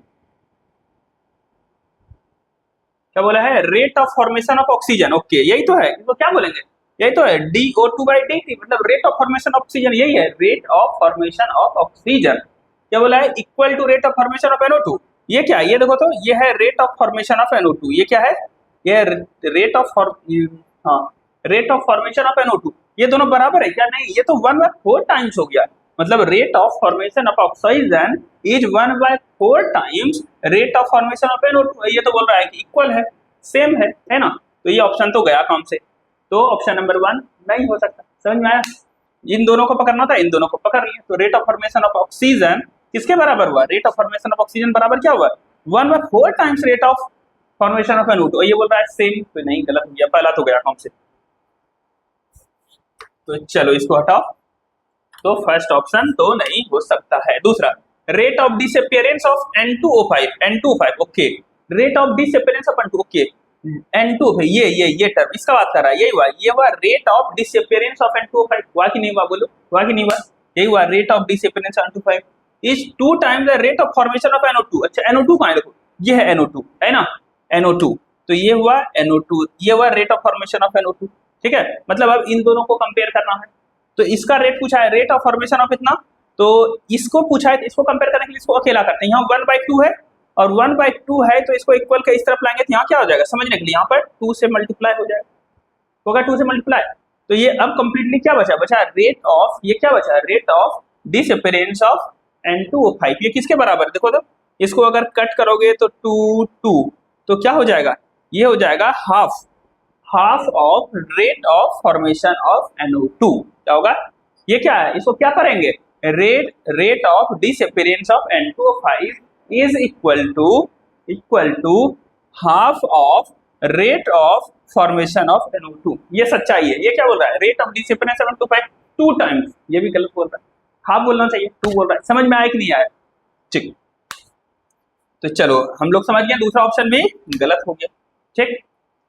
क्या बोला है, rate of formation of oxygen, okay यही तो है, तो क्या बोलेंगे यही तो है DO2/dt, मतलब rate of formation of oxygen, यही है rate of formation of oxygen. क्या बोला है, equal to rate of formation of NO2, ये क्या है ये देखो तो ये है rate of formation of NO2, ये क्या है ये rate of rate of formation of NO2, ये दोनों बराबर है क्या, नहीं ये तो 1/4 टाइम्स हो गया, मतलब rate of formation of oxygen is 1/4 times rate of formation of NO2, ये तो बोल रहा है कि इक्वल है, सेम है ना। तो ये ऑप्शन तो गया काम से, तो ऑप्शन नंबर 1 नहीं हो सकता, समझ में आया। इन दोनों को पकड़ना था, इन दोनों को पकड़ लिया, तो rate of formation of oxygen किसके बराबर हुआ, rate of formation of oxygen बराबर क्या हुआ 1/4 times rate of formation of NO2, ये बोल रहा है सेम, तो नहीं गलत हो गया, पहला तो गया काम से। तो चलो इसको हटाओ, तो फर्स्ट ऑप्शन तो नहीं हो सकता है। दूसरा, rate of disappearance of N2O5 okay, rate of disappearance of N2 okay, N2 ये टर्म इसका बात कर रहा है, यही हुआ ये हुआ rate of disappearance of N2O5, हुआ कि नहीं हुआ, बोलो हुआ कि नहीं हुआ, यही हुआ rate of disappearance of N2O5 is 2 times the rate of formation of NO2। अच्छा NO2 कहां है, देखो ये है NO2 है ना, NO2, तो ये हुआ NO2, ये हुआ rate of formation of NO2, ठीक है। मतलब अब इन दोनों को कंपेयर करना है, तो इसका रेट पूछा है रेट ऑफ फॉर्मेशन ऑफ इतना, तो इसको पूछा है, तो इसको कंपेयर करने के लिए इसको अकेला करते हैं, यहाँ 1/2 है और 1/2 है, तो इसको इक्वल के इस तरफ लाएंगे तो यहाँ क्या हो जाएगा समझने के लिए, यहाँ पर 2 से मल्टीप्लाई हो जाएगा, होगा 2 से मल्टीप्लाई, तो ये अब कंप्लीटली क्या बचा रेट ऑफ, ये क्या बचा rate of disappearance of N2O5, ये किसके बराबर देखो तो, इसको अगर कट करोगे तो 2 तो क्या हो जाएगा, ये हो जाएगा half of rate of formation of NO2, क्या होगा ये क्या है, इसको क्या करेंगे rate of disappearance of N2O5 is equal to half of rate of formation of NO2, ये सच्चाई है। ये क्या बोल रहा है, rate of disappearance of N2O5 2 times, ये भी गलत बोल रहा है, हाफ बोलना चाहिए 2 बोल रहा है, समझ में आया कि नहीं आया, ठीक। तो चलो हम लोग समझ गए, दूसरा ऑप्शन भी गलत हो गया, ठीक।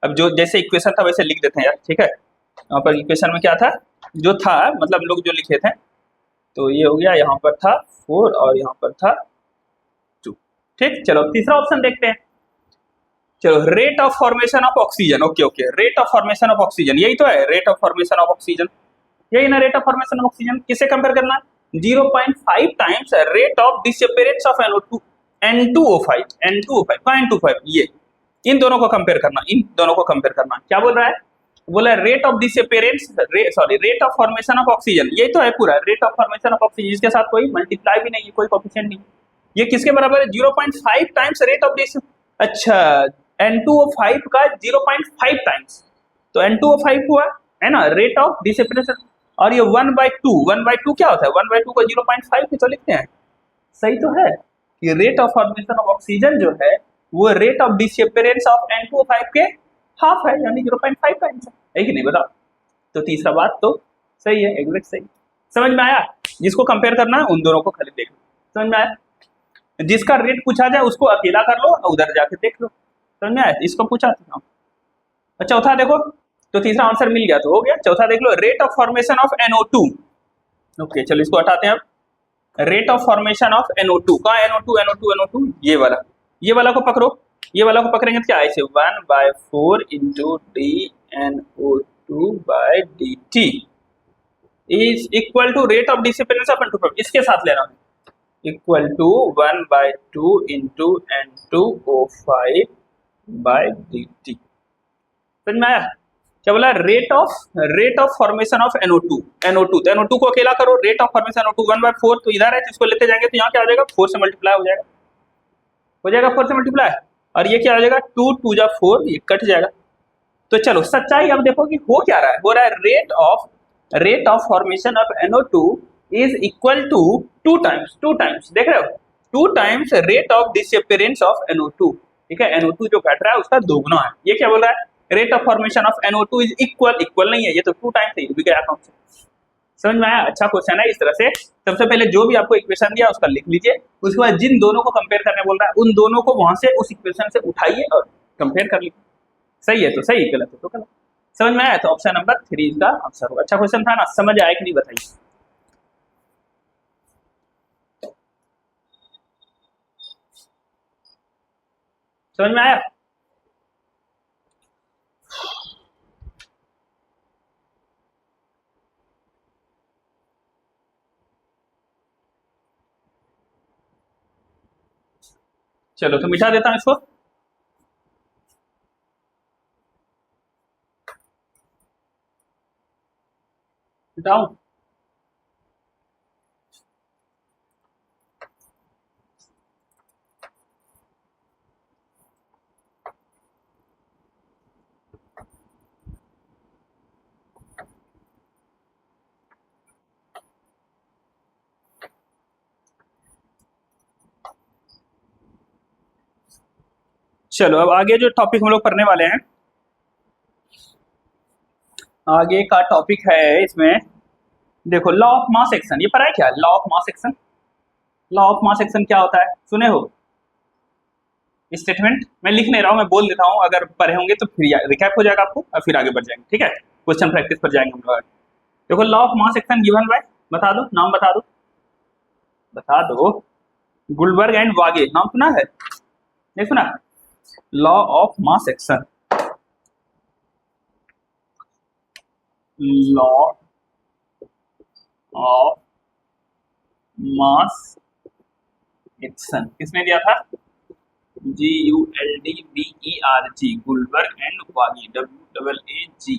अब जो जैसे इक्वेशन था वैसे लिख देते हैं यार, ठीक है। यहाँ पर इक्वेशन में क्या था, जो था मतलब लोग जो लिखे थे, तो ये हो गया, यहाँ पर था 4 और यहाँ पर था 2, ठीक। चलो तीसरा ऑप्शन देखते हैं, चलो rate of formation of oxygen, okay rate of formation of oxygen, यही तो है rate of formation of oxygen, यही ना rate of formation of oxygen, किससे कंपेयर करना है 0.5 times rate of disappearance of N2O5 ये इन दोनों को कंपेयर करना, क्या बोल रहा है, बोला rate of disappearance rate of formation of oxygen, ये तो है पूरा rate of formation of oxygen, इसके साथ कोई मल्टीप्लाई भी नहीं है, कोई कोएफिशिएंट नहीं, ये किसके बराबर है 0.5 टाइम्स रेट ऑफ डिस, अच्छा N2O5 का 0.5 टाइम्स, तो N2O5 हुआ है ना रेट ऑफ डिसअपीयरेंस, और ये 1/2 क्या होता है 1/2 को 0.5 भी तो लिखते हैं, सही तो है कि rate of formation of oxygen जो है वो rate of disappearance of N2O5 के हाफ है, यानी 0.5 टाइम्स है कि नहीं, बताओ। तो तीसरा बात तो सही है, एग्जैक्ट सही, समझ में आया। जिसको कंपेयर करना है उन दोनों को खाली देख लो, समझ में आया, जिसका रेट पूछा जाए उसको अकेला कर लो और उधर जाके देख लो, समझ में आया। इसको पूछा था, चौथा देखो, तो तीसरा आंसर मिल गया तो हो गया। चौथा देख लो, rate of formation of NO2, okay चलो इसको हटाते हैं अब, rate of formation of NO2, कहाँ NO2 ये वाला को पकड़ो, ये वाला को पकड़ेंगे तो क्या ऐसे 1/4 into DNO2/dt is equal to rate of disappearance of N2O5, इसके साथ लेना है, इक्वल टू 1/2 इंटू N2O5/dt। समझ में आया? क्या बोला? Rate of formation of NO2। तो NO2 को अकेला करो, रेट ऑफ फॉर्मेशन NO2 1/4, तो इधर है तो इसको लेते जाएंगे तो यहाँ क्या हो जाएगा? 4 से मल्टीप्लाई हो जाएगा 4 से मल्टीप्लाई। और ये क्या हो जाएगा? 2 2 जा 4, ये कट जाएगा। तो चलो सच्चाई अब देखो कि हो क्या रहा है। हो रहा है rate of formation of NO2 is equal to 2 times, देख रहे हो, 2 times rate of disappearance of NO2। ठीक है, NO2 जो घट रहा है उसका दोगुना है। ये क्या बोल रहा है? Rate of formation of NO2 is equal नहीं है, ये तो 2 टाइम्स है, भी गया कौन से। समझ में आया? अच्छा क्वेश्चन है। इस तरह से सबसे पहले जो भी आपको इक्वेशन दिया उसका लिख लीजिए, उसके बाद जिन दोनों को कंपेयर करने बोल रहा है उन दोनों को वहां से उस इक्वेशन से उठाइए और कंपेयर कर लीजिए। सही है तो सही, गलत है तो गलत। समझ में आया? तो ऑप्शन नंबर 3 इसका आंसर होगा। अच्छा क्वेश्चन था ना, समझ आया कि नहीं बताइए। समझ में आया? चलो तो मिटा देता हूं इसको। मिटाऊं? चलो अब आगे जो टॉपिक हम लोग पढ़ने वाले हैं, आगे का टॉपिक है इसमें देखो लॉ ऑफ मास एक्शन। ये पढ़ा है क्या? Law of mass action. Law of mass action क्या होता है सुने हो? स्टेटमेंट मैं लिख नहीं रहा हूं, मैं बोल देता हूं, अगर पढ़े होंगे तो फिर रिकैप हो जाएगा आपको और फिर आगे बढ़ जाएंगे। ठीक है, क्वेश्चन प्रैक्टिस पर जाएंगे हम लोग। देखो law of mass action given by, बता दो नाम, बता दो। गुलबर्ग एंड वागे, नाम सुना है? नहीं सुना? Law of mass action, law of mass action किसने दिया था? GULDBERG, Guldberg and Waage, WAAGE,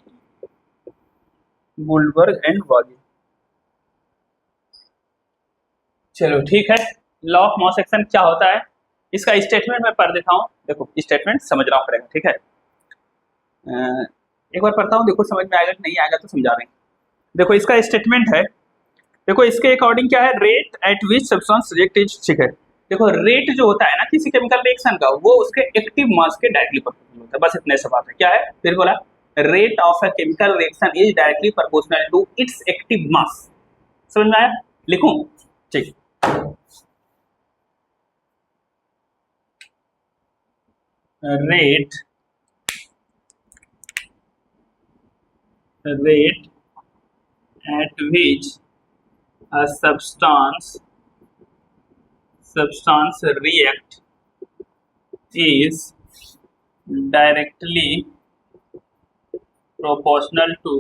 Guldberg and Waage. चलो ठीक है, लॉ ऑफ मास एक्शन क्या होता है इसका स्टेटमेंट मैं पढ़ देता हूँ। देखो स्टेटमेंट समझना पड़ेगा। ठीक है, एक बार पढ़ता हूँ, देखो समझ में आएगा, नहीं आएगा तो समझा देंगे। देखो इसका स्टेटमेंट है, देखो इसके अकॉर्डिंग क्या है? Rate at which substance react is, ठीक है। देखो रेट जो होता है ना किसी केमिकल रिएक्शन का, वो उसके एक्टिव मास के डायरेक्टली प्रोपोर्शनल होता है, बस इतने से बात है। क्या है फिर बोला? Rate of a chemical reaction is directly proportional to its active mass. समझ में आया? लिखूं? ठीक, rate at which a substance react is directly proportional to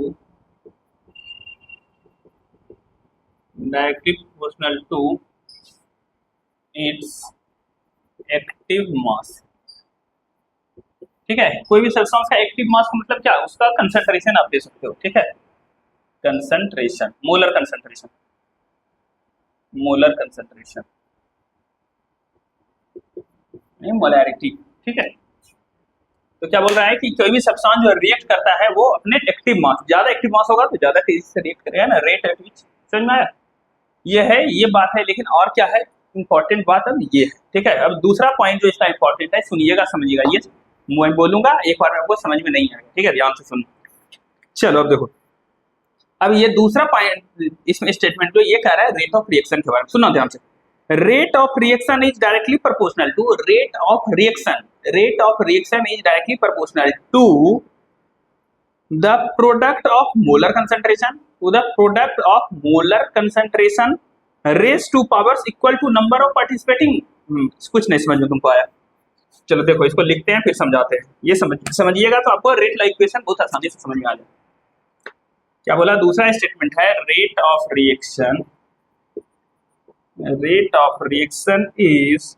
its active mass. ठीक है, कोई भी सब्सटेंस का एक्टिव मास का मतलब क्या? उसका कंसंट्रेशन आप दे सकते हो। ठीक है, कंसंट्रेशन, मोलर कंसंट्रेशन, नहीं मोलैरिटी। ठीक है, तो क्या बोल रहा है कि कोई भी सब्सटेंस जो रिएक्ट करता है वो अपने एक्टिव मास, ज्यादा एक्टिव मास होगा तो ज्यादा तेजी से रिएक्ट करेगा ना, रेट एट विच। समझ में आया? ये है, ये बात है। लेकिन और क्या है इंपॉर्टेंट बात अब ये है। ठीक है, अब दूसरा पॉइंट जो इसका इंपॉर्टेंट है, सुनिएगा समझिएगा, ये मैं बोलूंगा एक बार में आपको समझ में नहीं आएगा। ठीक है, ध्यान से सुन। चलो अब देखो, अब ये दूसरा पॉइंट इसमें स्टेटमेंट जो ये कह रहा है रेट ऑफ रिएक्शन के बारे में, सुनो ध्यान से। Rate of reaction is directly proportional to rate of reaction is directly proportional to the product of molar concentration raise to powers equal to number of participating. कुछ नहीं समझ में तुमको आया? चलो देखो इसको लिखते हैं फिर समझाते हैं। ये समझिएगा तो आपको रेट लाइक इक्वेशन बहुत आसानी से समझ में आ जाए। क्या बोला? दूसरा स्टेटमेंट है rate of reaction rate of reaction is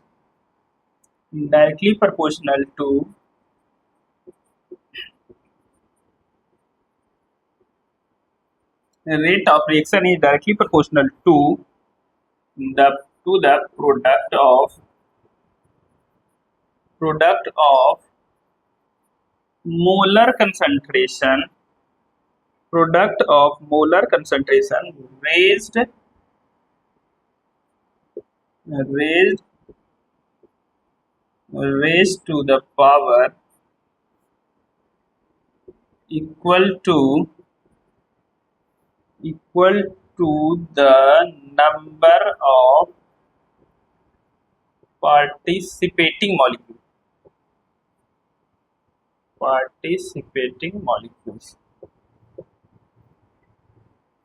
directly proportional to rate of reaction is directly proportional to the product of molar concentration raised to the power equal to the number of participating molecules।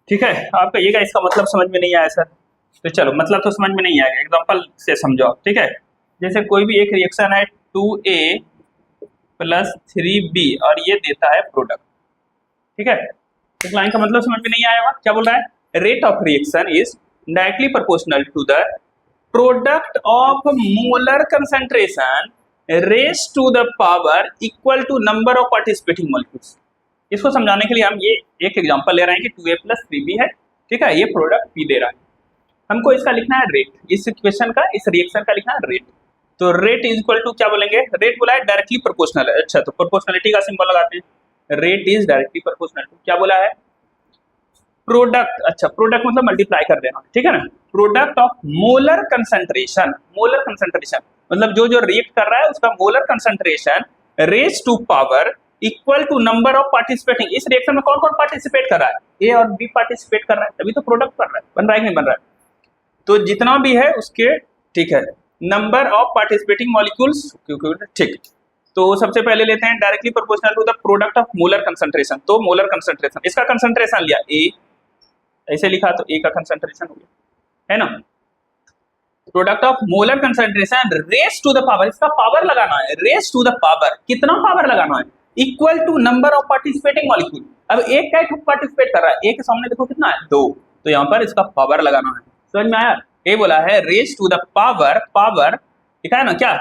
ठीक है, आपका ये इसका मतलब समझ में नहीं आया सर, तो चलो मतलब तो समझ में नहीं आएगा, एग्जांपल से समझो आप। ठीक है, जैसे कोई भी एक रिएक्शन है 2A + 3B और ये देता है प्रोडक्ट। ठीक है, इस लाइन का मतलब समझ में नहीं आया होगा। क्या बोल रहा है? Rate of reaction is directly proportional to the product of molar concentration raise to the power equal to number of participating molecules. इसको समझाने के लिए हम ये एक एग्जांपल ले रहे हैं कि 2A + 3B है। ठीक है, ये प्रोडक्ट P दे रहा है, हमको इसका लिखना है रेट, इस इक्वेशन का, इस रिएक्शन का लिखना है रेट। तो रेट इज इक्वल टू क्या बोलेंगे? रेट बोला है डायरेक्टली प्रोपोर्शनल है। अच्छा, तो प्रोपोर्शनलिटी का सिंबल लगाते हैं, rate is directly proportional to क्या बोला है? प्रोडक्ट। अच्छा, प्रोडक्ट मतलब मल्टीप्लाई कर देना। ठीक है ना, प्रोडक्ट ऑफ मोलर कंसंट्रेशन मतलब जो जो रिएक्ट कर रहा है उसका molar concentration raise to power equal to number of participating. इस रिएक्शन में कौन कौन पार्टिसिपेट कर रहा है? ए और बी पार्टिसिपेट कर रहा है, तभी तो प्रोडक्ट बन रहा है। बन रहा है कि नहीं बन रहा है? तो जितना भी है उसके, ठीक है, नंबर ऑफ पार्टिसिपेटिंग मॉलिक्यूल्स। ठीक, तो सबसे पहले लेते हैं directly proportional to the product of molar concentration. तो मोलर कंसंट्रेशन, इसका कंसंट्रेशन लिया ए, ऐसे लिखा तो ए का कंसंट्रेशन हो गया, है ना। Product of molar concentration raise to the power, इसका पावर लगाना है, रेज टू द पावर, कितना पावर लगाना है? Equal to number of participating molecule. अब एक का पार्टिसिपेट कर रहा है, ए के सामने देखो कितना है? 2, तो यहाँ पर इसका पावर लगाना है। समझ में आया? ए बोला है raise to the power, power लिखा है ना क्या?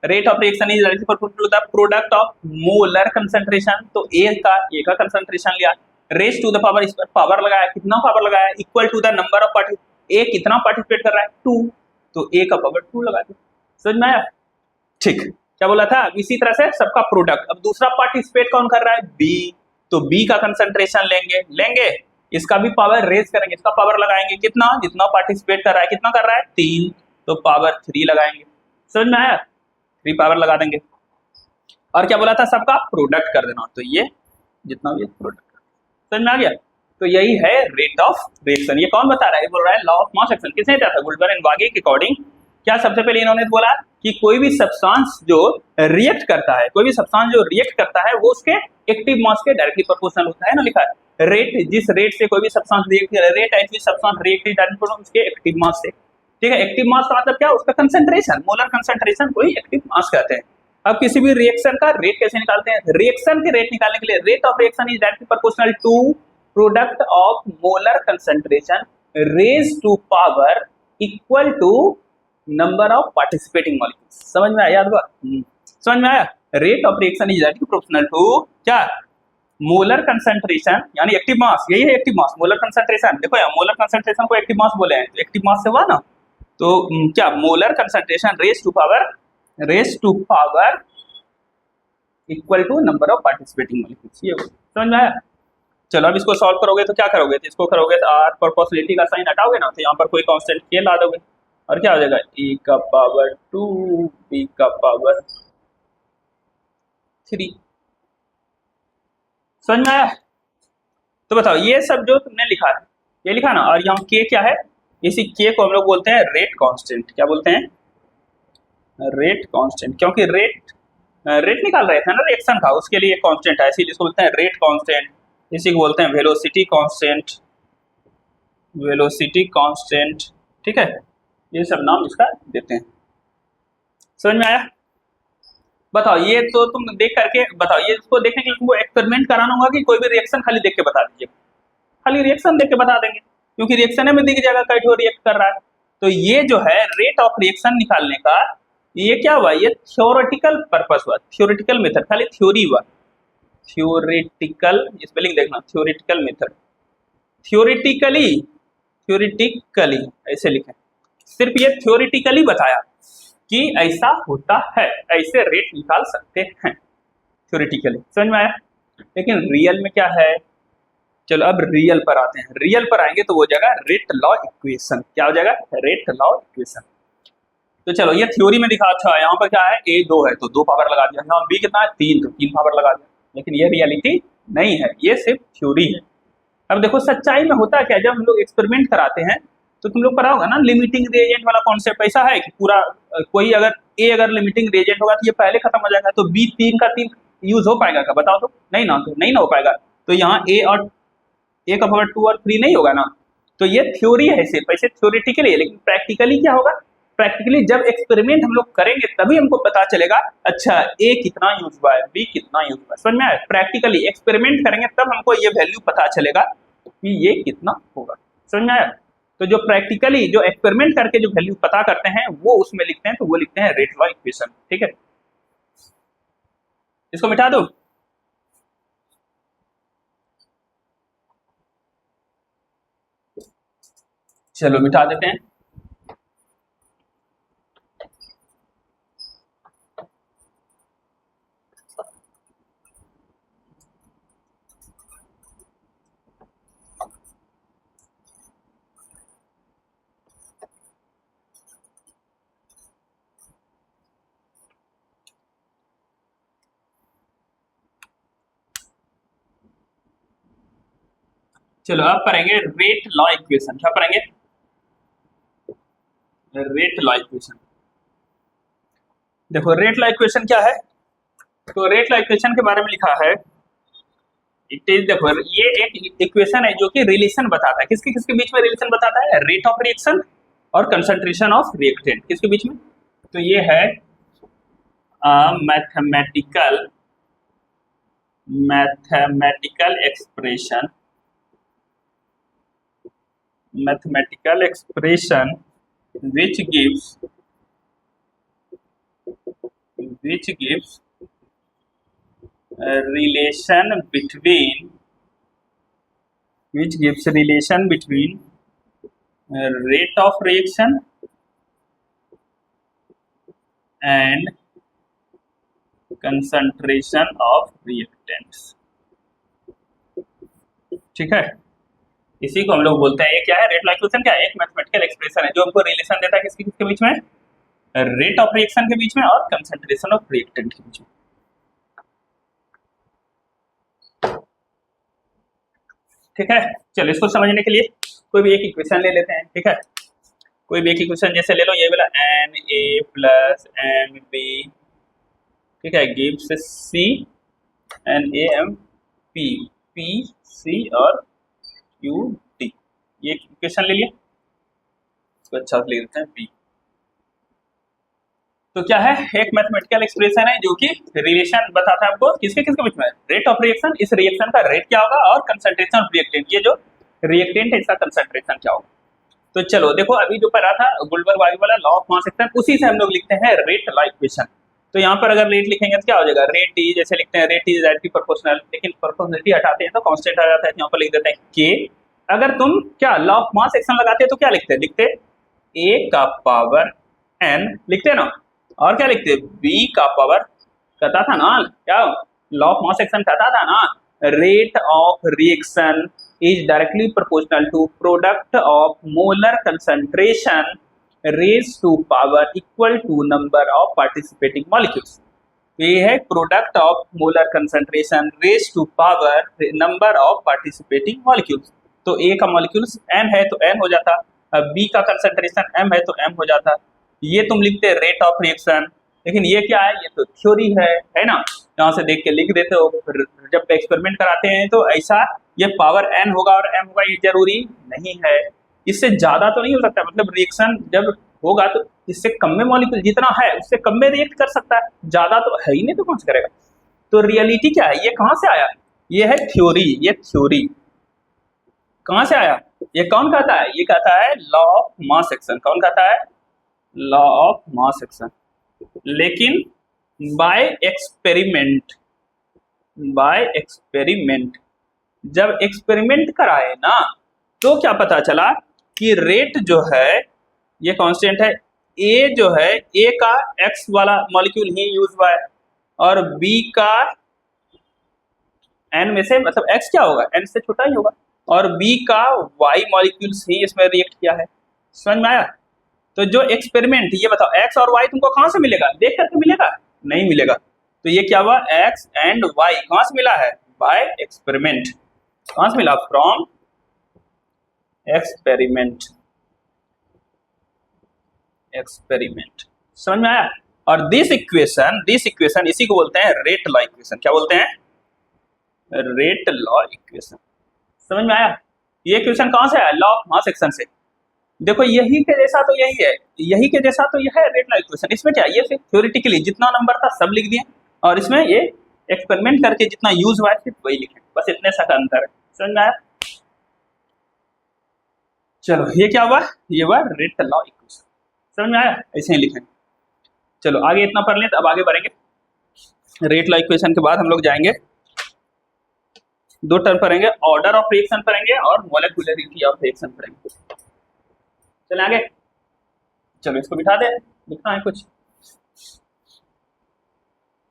Rate of reaction is directly proportional to the product of molar concentration. तो ए का कंसंट्रेशन लिया, रेज टू द पावर, इस पर पावर लगाया, कितना पावर लगाया? Equal to the number of participate, ए कितना पार्टिसिपेट कर रहा है? 2, तो ए का पावर 2 लगा दो। समझ में आया? ठीक, क्या बोला था? इसी तरह से सबका प्रोडक्ट। अब दूसरा पार्टिसिपेट कौन कर रहा है? बी, तो बी का कंसंट्रेशन लेंगे, इसका भी पावर रेज करेंगे, इसका पावर लगाएंगे, कितना? जितना पार्टिसिपेट कर रहा है, कितना कर रहा है? 3, तो पावर 3 लगाएंगे। समझ में आया? 3 पावर लगा देंगे। और क्या बोला था? सबका प्रोडक्ट कर देना, तो ये जितना भी प्रोडक्ट। समझ में आ गया? तो यही है रेट ऑफ रिएक्शन। ये कौन बता रहा है? बोल रहा है लॉ ऑफ मास एक्शन। किसने दिया था? गुल्डबर्ग एंड वागे के अकॉर्डिंग। क्या सबसे पहले इन्होंने बोला कि कोई भी सब्सटेंस जो रिएक्ट करता है, वो उसके एक्टिव मास के डायरेक्टली प्रोपोर्शनल होता है ना, लिखा है रेट, जिस रेट से कोई भी सब्सटेंस रिएक्ट कर, rate at which substance react is directly proportional उसके एक्टिव मास से। ठीक है, एक्टिव मास का मतलब क्या? उसका कंसंट्रेशन, मोलर कंसंट्रेशन को ही एक्टिव मास कहते हैं। अब किसी भी रिएक्शन का रेट कैसे निकालते हैं? रिएक्शन के रेट निकालने के लिए rate of reaction is directly proportional to product of molar concentration raise to power equal to number of participating molecules. समझ में आया? समझ में आया? Rate of reaction is directly proportional to क्या? मोलर कंसंट्रेशन, यानी एक्टिव मास, यही है एक्टिव मास, मोलर कंसंट्रेशन। देखो यार, मोलर कंसंट्रेशन को एक्टिव मास बोले हैं, तो एक्टिव मास से हुआ ना, तो क्या? Molar concentration raise to power equal to number of participating molecules. ये समझ में आया? चलो अब इसको सॉल्व करोगे तो क्या करोगे? तो इसको करोगे तो आर प्रोपोर्शनलिटी का साइन हटाओगे ना, तो यहाँ पर कोई कांस्टेंट के ला दोगे और क्या हो जाएगा? e का पावर 2 b का पावर 3। समझ में आया? तो बताओ, ये सब जो तुमने लिखा है, ये लिखा ना, और यहाँ k क्या है? इसी k को हम लोग बोलते हैं रेट कांस्टेंट। क्या बोलते हैं? रेट कांस्टेंट, क्योंकि रेट निकाल रहे थे ना रिएक्शन का, उसके लिए कांस्टेंट है, इसीलिए इसको बोलते हैं रेट कांस्टेंट। इसी को बोलते हैं वेलोसिटी कांस्टेंट। ठीक है, ये सब नाम इसका देते हैं। समझ में आया? बताओ, ये तो तुम देख करके बताओ, ये इसको देखने के लिए तुमको एक्सपेरिमेंट कराना होगा कि कोई भी रिएक्शन खाली देख के बता दीजिए। खाली रिएक्शन देख के बता देंगे, क्योंकि रिएक्शन में दिख जाएगा कई ठो रिएक्ट कर रहा है। तो ये जो है रेट ऑफ रिएक्शन निकालने का ये क्या हुआ, ये थ्योरेटिकल पर्पस हुआ, थ्योरेटिकल मेथड, खाली थ्योरी हुआ, थ्योरेटिकल, स्पेलिंग देखना, थ्योरेटिकल मेथड, थ्योरेटिकली, थ्योरेटिकली ऐसे लिखें, सिर्फ ये थ्योरेटिकली बताया कि ऐसा होता है, ऐसे रेट निकाल सकते हैं थ्योरेटिकली, समझ में आया। लेकिन रियल में क्या है, चलो अब रियल पर आते हैं, रियल पर आएंगे तो वो जाएगा रेट लॉ इक्वेशन, क्या हो जाएगा, रेट लॉ इक्वेशन। तो चलो ये थ्योरी में दिखा, अच्छा यहाँ पर क्या है, ए 2 है तो 2 पावर लगा दिया, यहाँ बी कितना है 3 तो 3 पावर लगा दिया, लेकिन ये रियलिटी नहीं है, ये सिर्फ थ्योरी है। अब देखो सच्चाई में होता क्या, जब हम लोग एक्सपेरिमेंट कराते हैं तो तुम लोग पढ़ा होगा ना लिमिटिंग रिएजेंट वाला कॉन्सेप्ट, ऐसा है कि पूरा कोई अगर ए अगर लिमिटिंग रिएजेंट होगा तो ये पहले खत्म हो जाएगा, तो बी 3 का 3 यूज हो पाएगा क्या, बताओ तो नहीं ना, तो नहीं ना हो पाएगा, तो यहाँ ए और ए का पावर 2 और 3 नहीं होगा ना। तो ये थ्योरी है सिर्फ, ऐसे थ्योरेटिकली है, लेकिन प्रैक्टिकली क्या होगा, प्रैक्टिकली जब एक्सपेरिमेंट हम लोग करेंगे तभी हमको पता चलेगा अच्छा ए कितना यूज हुआ है, बी कितना यूज हुआ है, समझ में आया। प्रैक्टिकली एक्सपेरिमेंट करेंगे तब हमको ये वैल्यू पता चलेगा कि ये कितना होगा, समझ में आया। तो जो प्रैक्टिकली जो एक्सपेरिमेंट करके जो वैल्यू पता करते हैं वो उसमें लिखते हैं, तो वो लिखते हैं रेट लॉ इक्वेशन, ठीक है। इसको मिटा दो, चलो मिटा देते हैं। चलो अब पढ़ेंगे रेट लॉ इक्वेशन, क्या पढ़ेंगे, रेट लॉ इक्वेशन। देखो रेट लॉ इक्वेशन क्या है, तो रेट लॉ इक्वेशन के बारे में लिखा है, इट इज, देखो ये एक इक्वेशन है जो कि रिलेशन बताता है, किसके किसके बीच में रिलेशन बताता है, रेट ऑफ रिएक्शन और कंसंट्रेशन ऑफ रिएक्टेंट, किसके बीच में, तो ये है mathematical expression, mathematical expression which gives a relation between rate of reaction and concentration of reactants, ठीक है। इसी को हम लोग बोलते हैं, ये क्या है, रेट लॉ इक्वेशन क्या है, एक मैथमेटिकल एक्सप्रेशन है जो हमको रिलेशन देता है किसके किसके बीच में, रेट ऑफ रिएक्शन के बीच में और कंसंट्रेशन ऑफ रिएक्टेंट के बीच में। ठीक है, चलो इसको समझने के लिए कोई भी एक इक्वेशन ले लेते हैं, ठीक है। कोई भी एक इक्वेशन जैसे ले लो, ये वाला Na प्लस Mb, ठीक है, गिव्स CnAmP, PC और QD, ये इक्वेशन ले लिए, इसको अच्छा ले लेते हैं P। तो क्या है, एक मैथमेटिकल एक्सप्रेशन है जो कि रिलेशन बताता है हमको किसके किसके बीच में, रेट ऑफ रिएक्शन, इस रिएक्शन का रेट क्या होगा, और कंसंट्रेशन ऑफ रिएक्टेंट, ये जो रिएक्टेंट है इसका कंसंट्रेशन क्या होगा। तो चलो देखो अभी जो पढ़ा था गुल्बर वायु वाला लॉ ऑफ मास एक्शन, उसी से हम लोग लिखते हैं रेट लॉ इक्वेशन। तो यहाँ पर अगर रेट लिखेंगे तो क्या हो जाएगा, रेट ई, जैसे लिखते हैं रेट इज डायरेक्टली प्रोपोर्शनल, लेकिन प्रोपोर्शनलिटी हटाते हैं तो कांस्टेंट आ जाता है, यहाँ पर लिख देते हैं के। अगर तुम क्या लॉ ऑफ मास एक्शन लगाते हैं तो क्या लिखते हैं, लिखते ए का पावर एन लिखते हैं ना, और क्या लिखते बी का पावर, कहता था ना क्या लॉ ऑफ मास एक्शन कहता था ना, rate of reaction is directly proportional to product of molar concentration raise to power equal to number of participating molecules. ये है product of molar concentration raise to power number of participating molecules. तो ए का मॉलिक्यूल्स n है तो n हो जाता, अब बी का कंसंट्रेशन m है तो m हो जाता, ये तुम लिखते रेट ऑफ रिएक्शन। लेकिन ये क्या है, ये तो थ्योरी है ना, यहाँ से देख के लिख देते हो, जब एक्सपेरिमेंट कराते हैं तो ऐसा ये पावर n होगा और m होगा, ये जरूरी नहीं है, इससे ज्यादा तो नहीं हो सकता, मतलब रिएक्शन जब होगा तो इससे कम में मॉलिक्यूल जितना है उससे कम में रिएक्ट कर सकता है, ज्यादा तो है ही नहीं तो कौन से करेगा। तो रियलिटी क्या है, ये कहाँ से आया, ये है थ्योरी, ये थ्योरी कहाँ से आया, ये कौन कहता है? ये कहता है लॉ ऑफ मास एक्शन। कौन कहता है? Law of mass action. लेकिन बाय एक्सपेरिमेंट, बाय एक्सपेरिमेंट, जब एक्सपेरिमेंट कराए ना तो क्या पता चला कि रेट जो है ये कांस्टेंट है। ए जो है, ए का एक्स वाला मॉलिक्यूल ही यूज हुआ है और बी का एन में से, मतलब एक्स क्या होगा, एन से छोटा ही होगा, और बी का वाई मॉलिक्यूल्स ही इसमें रिएक्ट किया है। समझ में आया? तो जो एक्सपेरिमेंट, ये बताओ एक्स और वाई तुमको कहां से मिलेगा? देख करके मिलेगा? नहीं मिलेगा। तो ये क्या हुआ? एक्स एंड वाई कहां से मिला है? By experiment. कहां से मिला? From experiment. एक्सपेरिमेंट। समझ में आया? और दिस इक्वेशन इसी को बोलते हैं रेट लॉ इक्वेशन। क्या बोलते हैं? Rate law equation. समझ में आया? ये इक्वेशन कहां से आया? लॉ ऑफ मास एक्शन से। देखो यही के जैसा तो यही है, यही के जैसा तो यह है रेट लॉ इक्वेशन। इसमें क्या, ये सिर्फ थ्योरेटिकली जितना नंबर था सब लिख दिए, और इसमें ये एक्सपेरिमेंट करके जितना यूज हुआ है सिर्फ वही लिखे, बस इतने सा का अंतर है। समझ में आया? चलो ये क्या हुआ? ये हुआ रेट लॉ इक्वेशन। समझ में आया? ऐसे ही लिखेंगे। चलो आगे इतना पढ़ लें, तो अब आगे बढ़ेंगे। रेट लॉ इक्वेशन के बाद हम लोग जाएंगे, दो टर्म पढ़ेंगे, ऑर्डर ऑफ रिएक्शन पढ़ेंगे और मोलेकुलरिटी ऑफ रिएक्शन पढ़ेंगे। चले आगे। चलो इसको बिठा दे, लिखना है कुछ।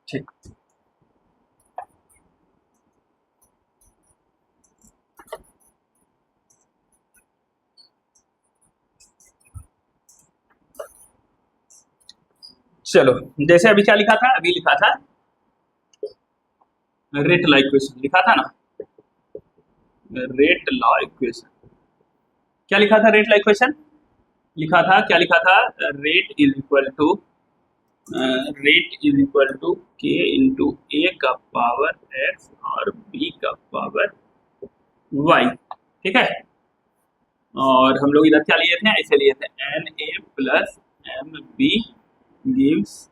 ठीक, चलो जैसे अभी क्या लिखा था? अभी लिखा था रेट लॉ इक्वेशन, लिखा था ना? रेट लॉ इक्वेशन क्या लिखा था? रेट लॉ इक्वेशन लिखा था, क्या लिखा था? रेट इज इक्वल टू के इंटू ए का पावर एक्स और बी का पावर वाई। ठीक है? और हम लोग इधर क्या लिए थे? ऐसे लिए थे N A plus M B gives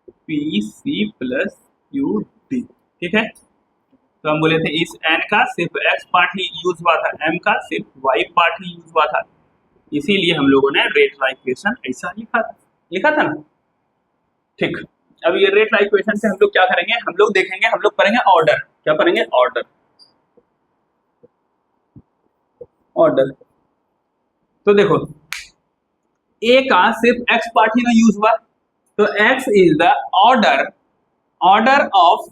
P C plus Q D. ठीक है? तो हम बोले थे इस एन का सिर्फ एक्स पार्ट ही यूज हुआ था, एम का सिर्फ वाई पार्ट ही यूज हुआ था, इसीलिए हम लोगों ने रेट लॉ इक्वेशन ऐसा लिखा था ना? ठीक, अब ये रेट लॉ इक्वेशन से हम लोग क्या करेंगे? हम लोग देखेंगे, हम लोग पढ़ेंगे ऑर्डर। क्या पढ़ेंगे? ऑर्डर। ऑर्डर तो देखो ए का सिर्फ एक्स पार्ट ही ना यूज हुआ, तो X is the order of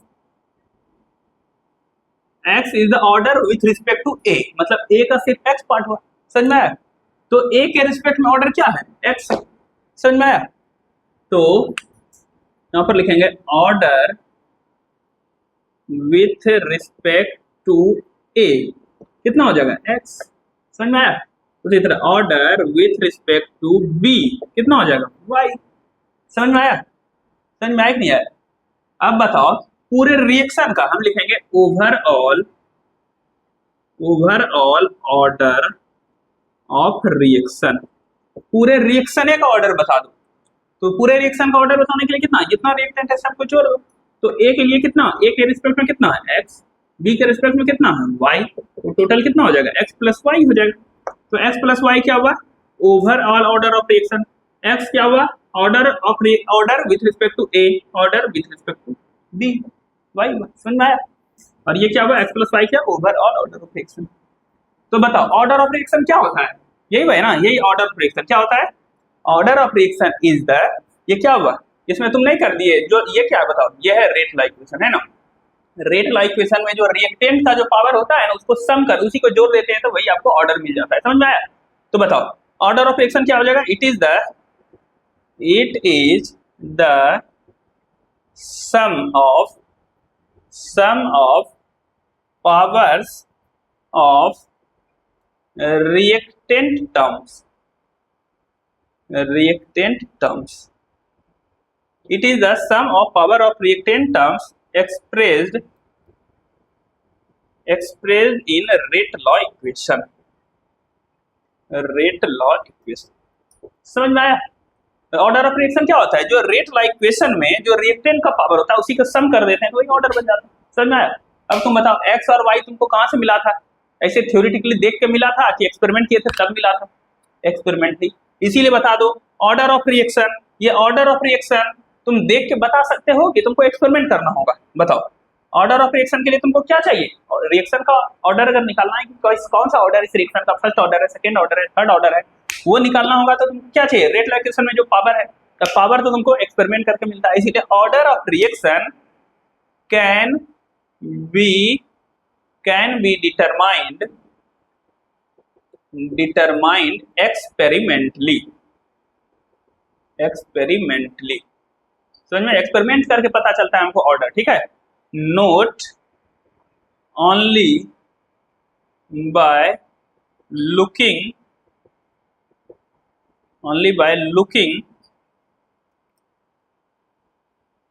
X is the order with respect to A, मतलब ए का सिर्फ एक्स पार्ट हुआ। समझ में आया? तो ए के रिस्पेक्ट में ऑर्डर क्या है? एक्स। समझ में आया? तो यहां पर लिखेंगे order with respect to A, कितना हो जाएगा? एक्स। समझ में आया? उसी तरह order with respect to B कितना हो जाएगा? वाई। समझ में आया? समझ में आया कि नहीं आया? अब बताओ पूरे रिएक्शन का हम लिखेंगे ओवरऑल ऑर्डर ऑफ रिएक्शन। पूरे रिएक्शन का ऑर्डर बता दो। तो पूरे रिएक्शन का ऑर्डर बताने के लिए कितना, जितना रिएक्टेंट है सबको जोड़ दो। तो ए के लिए कितना? ए के रिस्पेक्ट में कितना है? एक्स। बी के रिस्पेक्ट में कितना है? वाई। तो टोटल कितना हो जाएगा? एक्स प्लस वाई हो जाएगा। तो एक्स प्लस वाई क्या हुआ? Overall order of reaction. X क्या हुआ? Order with respect to A, order with respect to B, Y. समझ में आया? और ये क्या हुआ? एक्स प्लस वाई क्या? Overall order of reaction. तो बताओ ऑर्डर ऑफ रिएक्शन क्या होता है? यही है ना, यही ऑर्डर ऑफ रिएक्शन क्या होता है? Order of reaction is the, ये क्या हुआ? इसमें तुम नहीं कर दिए जो, ये क्या है बताओ? ये है रेट लॉ इक्वेशन, है ना? रेट लॉ इक्वेशन में जो रिएक्टेंट का जो पावर होता है ना, उसको सम कर उसी को जोड़ देते हैं तो वही आपको ऑर्डर मिल जाता है। समझ में आया? तो बताओ ऑर्डर ऑफ रिएक्शन क्या हो जाएगा? It is the sum of powers of reactant terms. It is the sum of power of reactant terms expressed in rate law equation. समझ में आया? ऑर्डर ऑफ रिएक्शन क्या होता है? जो रेट लॉ इक्वेशन में जो रिएक्टेंट का पावर होता है उसी को सम कर देते हैं तो वही ऑर्डर बन जाता है। समझ में आया? अब तुम बताओ एक्स और वाई तुमको कहां से मिला था? ऐसे थ्योरेटिकली देख के मिला था कि एक्सपेरिमेंट किए थे तब मिला था? एक्सपेरिमेंटली। इसीलिए बता दो ऑर्डर ऑफ रिएक्शन, ये ऑर्डर ऑफ रिएक्शन तुम देख के बता सकते हो कि तुमको एक्सपेरिमेंट करना होगा? बताओ ऑर्डर ऑफ रिएक्शन के लिए तुमको क्या चाहिए? रिएक्शन का ऑर्डर अगर निकालना है कि कौन सा ऑर्डर इस रिएक्शन का, फर्स्ट ऑर्डर है, सेकंड ऑर्डर है, थर्ड ऑर्डर है, वो निकालना होगा तो तुमको क्या चाहिए? रेट इक्वेशन में जो पावर है, तो पावर तो तुमको एक्सपेरिमेंट करके मिलता है। इसीलिए order of reaction can be determined experimentally. समझ में? एक्सपेरिमेंट करके पता चलता है हमको ऑर्डर, ठीक है? Note only by looking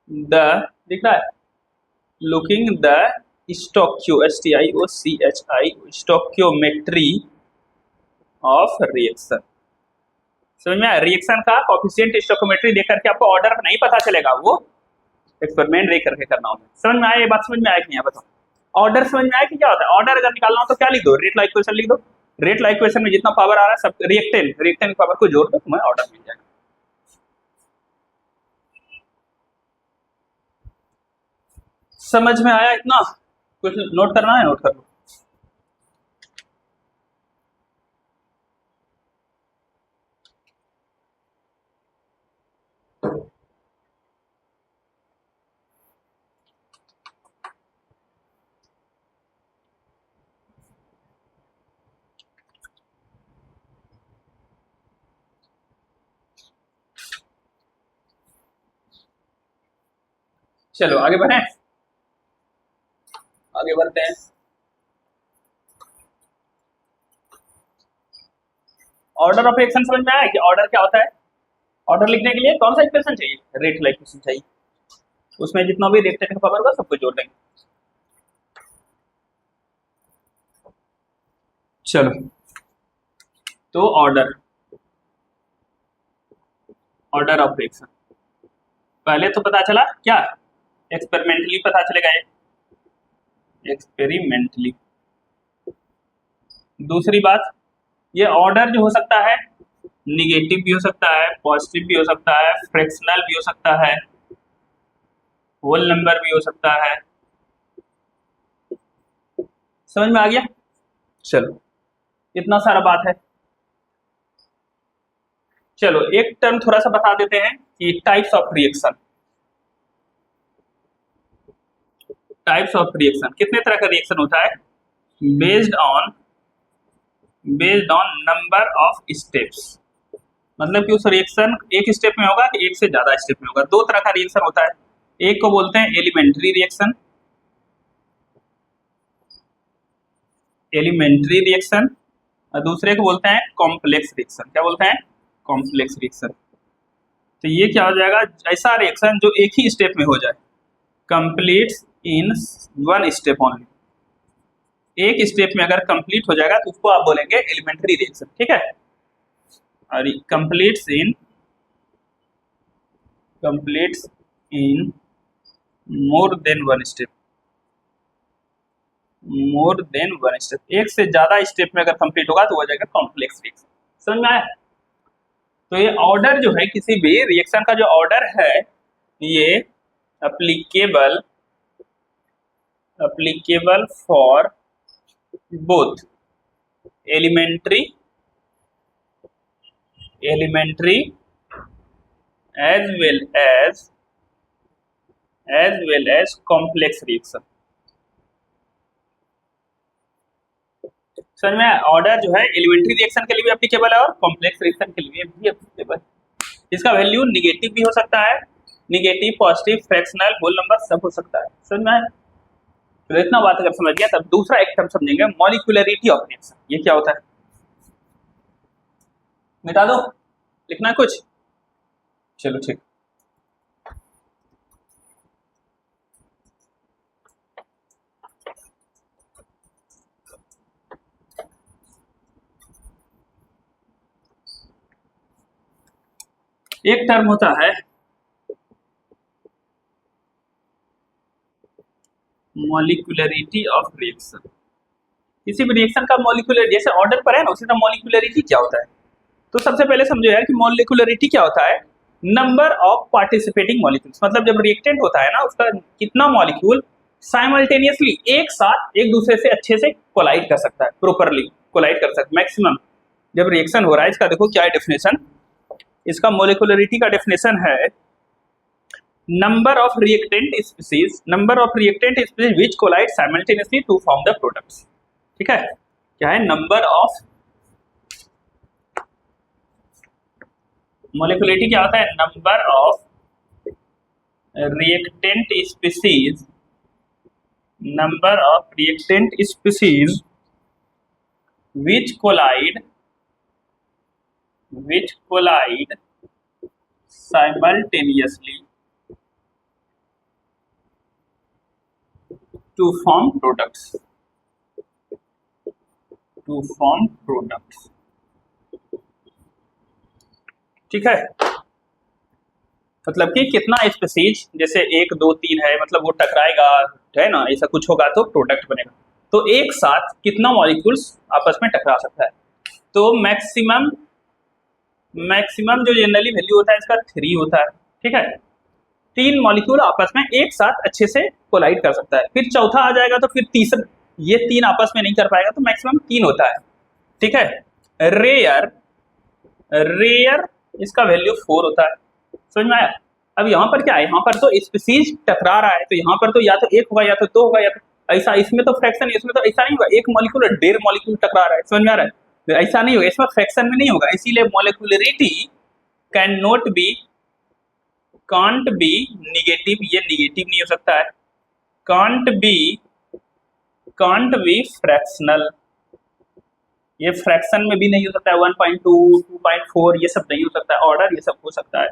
the, दिख रहा है, looking the stoichiometry of reaction. समझ में आया? रिएक्शन का कोएफिशिएंट स्टोकियोमेट्री देख करके आपको ऑर्डर नहीं पता चलेगा, वो एक्सपेरिमेंट देख करके करना होता है। समझ में आया? ये बात समझ में आया कि नहीं? बताओ ऑर्डर समझ में आया कि क्या होता है? ऑर्डर अगर निकालना हो तो क्या लिख दो? रेट लॉ इक्वेशन लिख दो। रेट लॉ इक्वेशन में जितना पावर आ रहा है सब रिएक्टेंट की पावर को जोड़ दो, तुम्हें ऑर्डर मिल जाएगा। समझ में आया इतना? कुछ नोट करना है? नोट कर लो। चलो आगे बढ़े, आगे बढ़ते हैं। ऑर्डर ऑफ रिएक्शन समझ में आया कि ऑर्डर क्या होता है? ऑर्डर लिखने के लिए कौन सा इक्वेशन चाहिए? रेट लॉ इक्वेशन चाहिए। उसमें जितना भी रिएक्टेंट का पावर होगा सबको जोड़ देंगे। चलो तो ऑर्डर ऑफ रिएक्शन पहले तो पता चला क्या? एक्सपेरिमेंटली पता चलेगा, एक्सपेरिमेंटली। दूसरी बात, ये ऑर्डर जो हो सकता है निगेटिव भी हो सकता है, पॉजिटिव भी हो सकता है, फ्रैक्शनल भी हो सकता है, होल नंबर भी हो सकता है। समझ में आ गया? चलो इतना सारा बात है। चलो एक टर्म थोड़ा सा बता देते हैं कि types of reaction. Types of reaction, कितने तरह का रिएक्शन होता है? Based on number of steps. मतलब कि उस रिएक्शन एक स्टेप में होगा कि एक से ज्यादा स्टेप में होगा। दो तरह का रिएक्शन होता है, एक को बोलते हैं एलिमेंट्री रिएक्शन और दूसरे को बोलते हैं कॉम्प्लेक्स रिएक्शन। क्या बोलते हैं? Complex reaction. तो ये क्या हो जाएगा? ऐसा रिएक्शन जो एक ही स्टेप में हो जाए, completes in one step only. एक स्टेप में अगर कंप्लीट हो जाएगा तो उसको आप बोलेंगे एलिमेंट्री रिएक्शन, ठीक है? और कंप्लीट्स इन मोर देन वन स्टेप, एक से ज्यादा स्टेप में अगर कंप्लीट होगा तो हो जाएगा कॉम्प्लेक्स रिएक्शन। समझ में आया? तो ये ऑर्डर जो है किसी भी रिएक्शन का जो ऑर्डर है ये applicable for both elementary as well as complex reaction. समझ में? ऑर्डर जो है एलिमेंट्री रिएक्शन के लिए भी एप्लीकेबल है और कॉम्प्लेक्स रिएक्शन के लिए भी एप्लीकेबल। इसका वैल्यू निगेटिव भी हो सकता है, negative, positive, fractional, whole number सब हो सकता है। समझ में आया? तो इतना बात अगर समझ गया तब दूसरा एक टर्म समझेंगे, मॉलिक्यूलरिटी ऑफ रिएक्शन। ये क्या होता है? मिटा दो, लिखना है कुछ? चलो ठीक। एक टर्म होता है मॉलिक्यूलरिटी ऑफ रिएक्शन। किसी भी रिएक्शन का मॉलिक्यूलर, जैसे ऑर्डर पर है ना, उसी तरह मॉलिक्यूलरिटी क्या होता है। तो सबसे पहले समझो यार कि मॉलिक्यूलरिटी क्या होता है। नंबर ऑफ पार्टिसिपेटिंग मॉलिक्यूल्स, मतलब जब रिएक्टेंट होता है ना, उसका कितना मॉलिक्यूल साइमल्टेनियसली एक साथ एक दूसरे से अच्छे से कोलाइड कर सकता है, प्रॉपरली कोलाइड कर सकता है मैक्सिमम जब रिएक्शन हो रहा है। इसका देखो क्या है डेफिनेशन, इसका मॉलिक्यूलरिटी का डेफिनेशन है number of reactant species which collide simultaneously to form the products. ठीक है, क्या है नंबर ऑफ, मॉलिक्यूलरिटी क्या होता है, number of reactant species, number of reactant species which collide simultaneously to form products, ठीक है। मतलब कि कितना स्पीसीज, जैसे 1 2 3 है, मतलब वो टकराएगा है ना, ऐसा कुछ होगा तो प्रोडक्ट बनेगा। तो एक साथ कितना मॉलिक्यूल्स आपस में टकरा सकता है। तो मैक्सिमम जो जनरली वैल्यू होता है इसका 3 होता है। ठीक है, 3 मॉलिक्यूल आपस में एक साथ अच्छे से कोलाइड कर सकता है। फिर चौथा आ जाएगा तो फिर तीसरा, ये 3 आपस में नहीं कर पाएगा तो मैक्सिमम 3 होता है। ठीक है, रेयर इसका वैल्यू 4 होता है। समझ में आया। अब यहाँ पर क्या है, यहाँ पर तो स्पीसीज टकरा रहा है, तो यहाँ पर तो या तो 1 होगा या तो 2 होगा या तो ऐसा, इसमें तो फ्रैक्शन, इसमें तो ऐसा नहीं होगा, एक मॉलिक्यूल और 1.5 मॉलिक्यूल टकरा रहा है। समझ में आ रहा है, तो ऐसा नहीं होगा, इसमें फ्रैक्शन में नहीं होगा। इसीलिए molecularity can not be, can't be negative, ये निगेटिव नहीं हो सकता है, कांट बी फ्रैक्शनल, ये फ्रैक्शन में भी नहीं हो सकता है, 1.2 2.4 ये सब नहीं हो सकता है, ऑर्डर ये सब हो सकता है।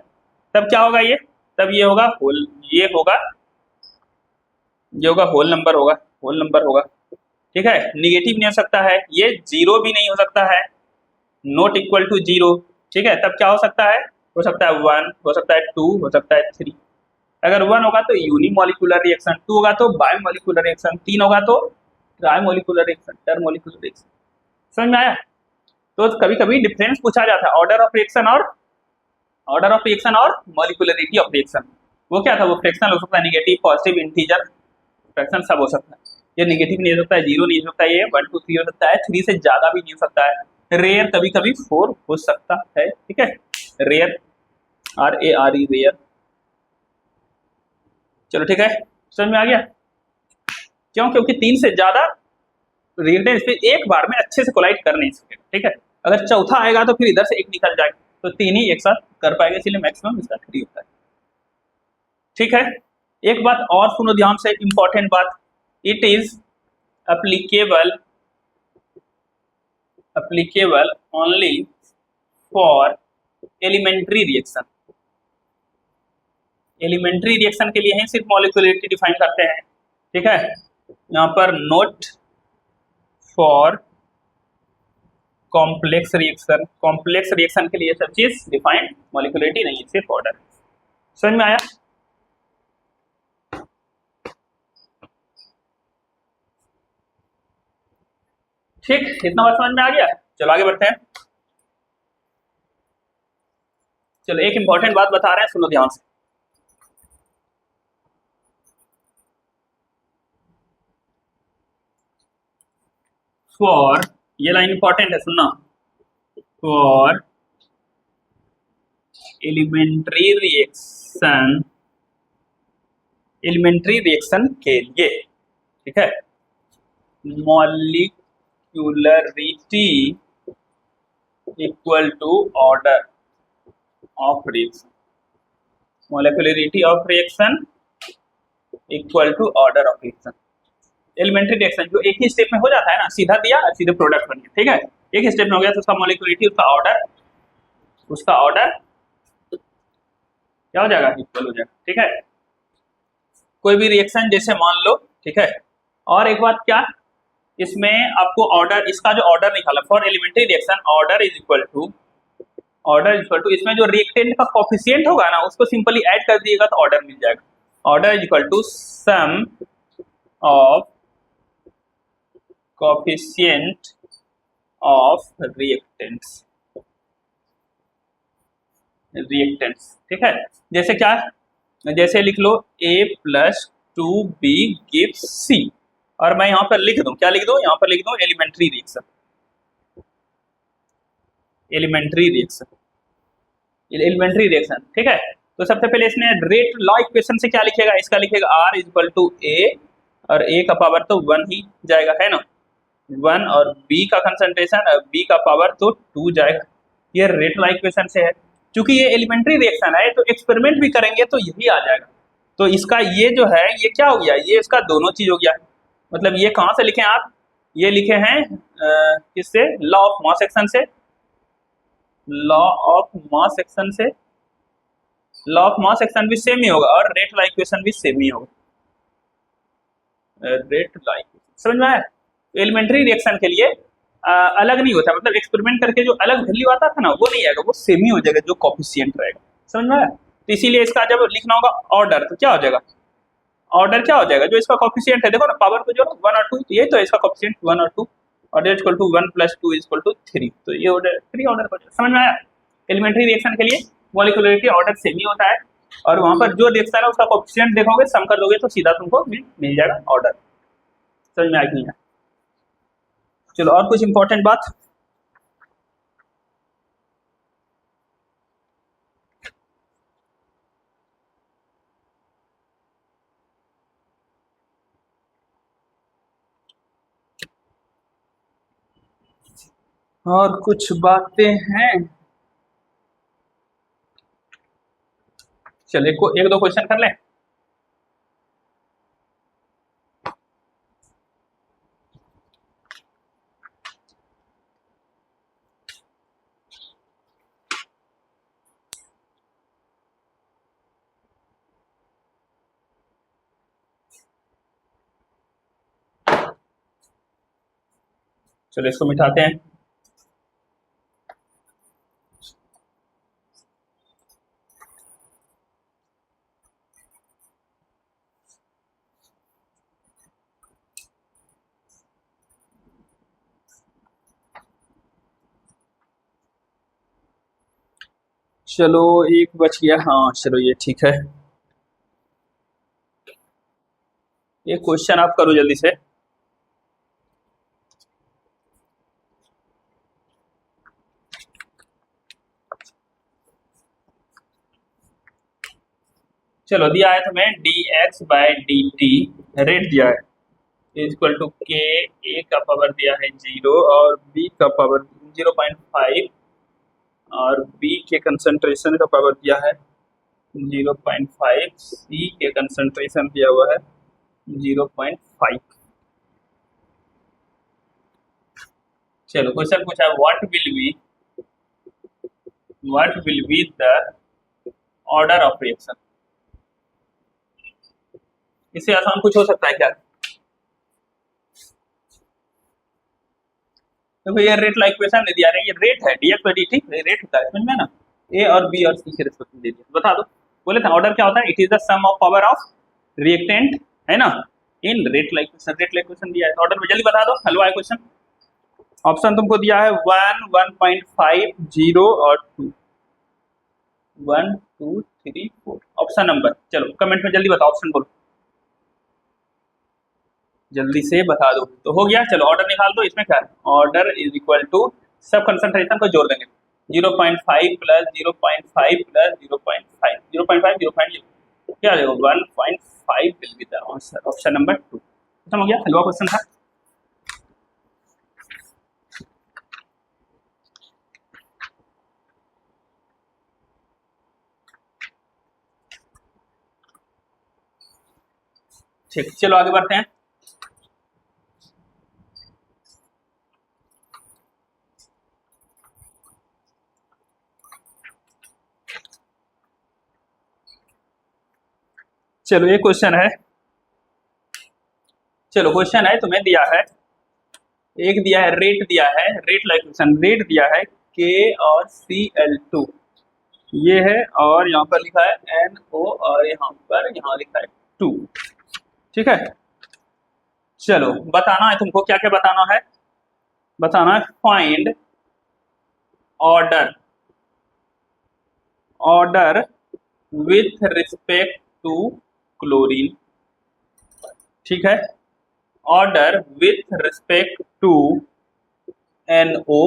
तब क्या होगा ये, तब ये होगा होल, ये होगा होल नंबर होगा। ठीक है, निगेटिव नहीं हो सकता है, ये 0 भी नहीं हो सकता है, नॉट इक्वल टू 0। ठीक है, तब क्या हो सकता है 1, हो सकता है 2, हो सकता है 3। अगर 1 होगा तो यूनिमॉलिक्यूलर रिएक्शन, 2 होगा तो बायोमॉलिक्यूलर रिएक्शन, 3 होगा तो ट्राइमॉलिक्यूलर रिएक्शन, टर्मॉलिक्यूलर रिएक्शन। समझ में आया। तो कभी कभी डिफरेंस पूछा जाता है ऑर्डर ऑफ रिएक्शन और मॉलिक्यूलरिटी ऑफ रिएक्शन। वो क्या था, वो फ्रैक्शनल हो सकता है, नेगेटिव पॉजिटिव इंटीजर फ्रैक्शन सब हो सकता है। ये नेगेटिव नहीं हो सकता है, 0 नहीं हो सकता है, ये 1 2 3 हो सकता है, 3 से ज्यादा भी नहीं हो सकता है। रेयर कभी कभी 4 हो सकता है। ठीक है, रेयर, RARE रेयर। चलो ठीक है, समझ में आ गया। क्यों, क्योंकि 3 से ज्यादा रिएक्टेंट स्पीसीज एक बार में अच्छे से कोलाइड कर नहीं सकेगा। ठीक है, अगर चौथा आएगा तो फिर इधर से एक निकल जाएगा, तो 3 ही एक साथ कर पाएगा, इसलिए मैक्सिमम इसका 3 होता है। ठीक है, एक बात और सुनो ध्यान से, इंपॉर्टेंट बात, it is applicable only for elementary reaction। Elementary reaction के लिए ही सिर्फ मॉलिक्यूलरिटी डिफाइन करते हैं। ठीक है, यहाँ पर नोट फॉर कॉम्प्लेक्स रिएक्शन के लिए सब चीज डिफाइंड, मॉलिक्यूलरिटी नहीं, सिर्फ ऑर्डर। समझ में आया। ठीक, इतना बात समझ में आ गया। चलो आगे बढ़ते हैं। चलो एक इंपॉर्टेंट बात बता रहे हैं, सुनो ध्यान से। फॉर, ये लाइन इंपॉर्टेंट है, सुनना। फॉर एलिमेंट्री रिएक्शन के लिए, ठीक है, molecularity equal to order of reaction, molecularity of reaction equal to order of reaction. Elementary reaction जो एक ही स्टेप में हो जाता है ना, सीधा दिया सीधे प्रोडक्ट बन गया। ठीक है, एक ही स्टेप में हो गया तो उसका मॉलिक्यूलरिटी, उसका ऑर्डर क्या हो जाएगा, इक्वल हो जाएगा। ठीक है, कोई भी रिएक्शन जैसे मान लो, ठीक है। और एक बात क्या, इसमें आपको ऑर्डर, इसका जो ऑर्डर निकाला for elementary reaction, order is equal to इसमें जो रिएक्टेंट का कोफिशिएंट होगा ना, उसको सिंपली ऐड कर दिएगा तो ऑर्डर मिल जाएगा। Order is equal to sum of coefficient of reactants, ठीक है। जैसे क्या, जैसे लिख लो a plus 2b gives c, और मैं यहाँ पर लिख दूं, क्या लिख दूं, यहाँ पर लिख दूं एलिमेंट्री रिएक्शन, ठीक है। तो सबसे पहले इसने रेट लॉ इक्वेशन से क्या लिखेगा, इसका लिखेगा r इक्वल टू a, और a का पावर तो 1 ही जाएगा, है ना, 1, और b का कंसंट्रेशन b का पावर तो 2 जाएगा। ये रेट लॉ इक्वेशन से है। क्योंकि ये एलिमेंट्री रिएक्शन है तो एक्सपेरिमेंट भी करेंगे तो यही आ जाएगा। तो इसका ये जो है ये क्या हो गया, ये इसका दोनों चीज हो गया। मतलब ये कहाँ से लिखे आप, ये लिखे हैं किससे, लॉ ऑफ मास एक्शन से, लॉ ऑफ मास एक्शन से, लॉ ऑफ मास एक्शन भी सेम ही होगा और रेट लॉ इक्वेशन भी सेम ही होगा। रेट लॉ इक्वेशन समझ में आया। एलिमेंट्री रिएक्शन के लिए अलग नहीं होता, मतलब एक्सपेरिमेंट करके जो अलग वैल्यू आता था ना वो नहीं आएगा, वो सेम ही हो जाएगा जो कोफिशिएंट रहेगा, समझ में आया। तो इसीलिए इसका जब लिखना होगा ऑर्डर तो क्या हो जाएगा, ऑर्डर क्या हो जाएगा, जो इसका कोफिशिएंट है देखो ना, पावर को जोड़ो 1 और 2, तो ये तो इसका कोफिशिएंट 1 और 2, और ये equal to 1 plus 2 equal to 3, तो ये ऑर्डर 3 ऑर्डर हो जाएगा, समझ में आया। एलिमेंट्री रिएक्शन के लिए मॉलिक्यूलरिटी ऑर्डर सेम ही होता है, और वहां पर जो रिएक्शन है उसका कोफिशिएंट देखोगे, सम कर दोगे तो सीधा तुमको मिल जाएगा ऑर्डर, समझ में आ गई है। चलो और कुछ इंपॉर्टेंट बात, और कुछ बातें हैं, चलिए एक दो क्वेश्चन कर लें। चलो इसको मिटाते हैं। चलो एक बच गया, हाँ चलो ये ठीक है। ये क्वेश्चन आप करो जल्दी से। चलो दिया है तुम्हें dx बाय dt, रेट दिया है इक्वल टू k, a का पावर दिया है 0 और b का पावर 0.5, और b के कंसंट्रेशन का पावर दिया है 0.5, c के कंसंट्रेशन दिया हुआ है 0.5। चलो क्वेश्चन पूछा है what will be the order of reaction. इससे आसान कुछ हो सकता है क्या, देखो ये रेट लाइक इक्वेशन नहीं दिया, ये रेट है dx बाय dt, रेट होता है समझ में ना, a और b और c के रिस्पेक्ट दे दिया। बता दो, बोले था ऑर्डर क्या होता है, it is the sum of power of reactant, है ना, इन रेट लाइक इक्वेशन दिया है। ऑर्डर में जल्दी बता दो, हलवा है क्वेश्चन। ऑप्शन तुमको दिया है 1, 1.5, 0 और 2, 1, 2, 3, 4 ऑप्शन नंबर। चलो कमेंट में जल्दी बताओ, ऑप्शन बोलो जल्दी से बता दो। तो हो गया, चलो ऑर्डर निकाल दो। इसमें क्या है, ऑर्डर इज इक्वल टू सब कंसंट्रेशन को जोड़ देंगे, 0.5 प्लस 0.5 प्लस 0.5, 0.5, 0.5 क्या आ जाएगा, 1.5 will be the answer, option number 2। खत्म हो गया, हलवा क्वेश्चन था। ठीक, चलो आगे बढ़ते हैं। चलो ये क्वेश्चन है, चलो क्वेश्चन है तुम्हें दिया है, एक दिया है रेट दिया है, रेट लाइक क्वेश्चन, रेट दिया है K और Cl2 ये है, और यहाँ पर लिखा है NO और यहाँ लिखा है 2, ठीक है। चलो बताना है तुमको, क्या क्या बताना है, बताना है find order, order with respect to chlorine, ठीक है, order with respect to NO,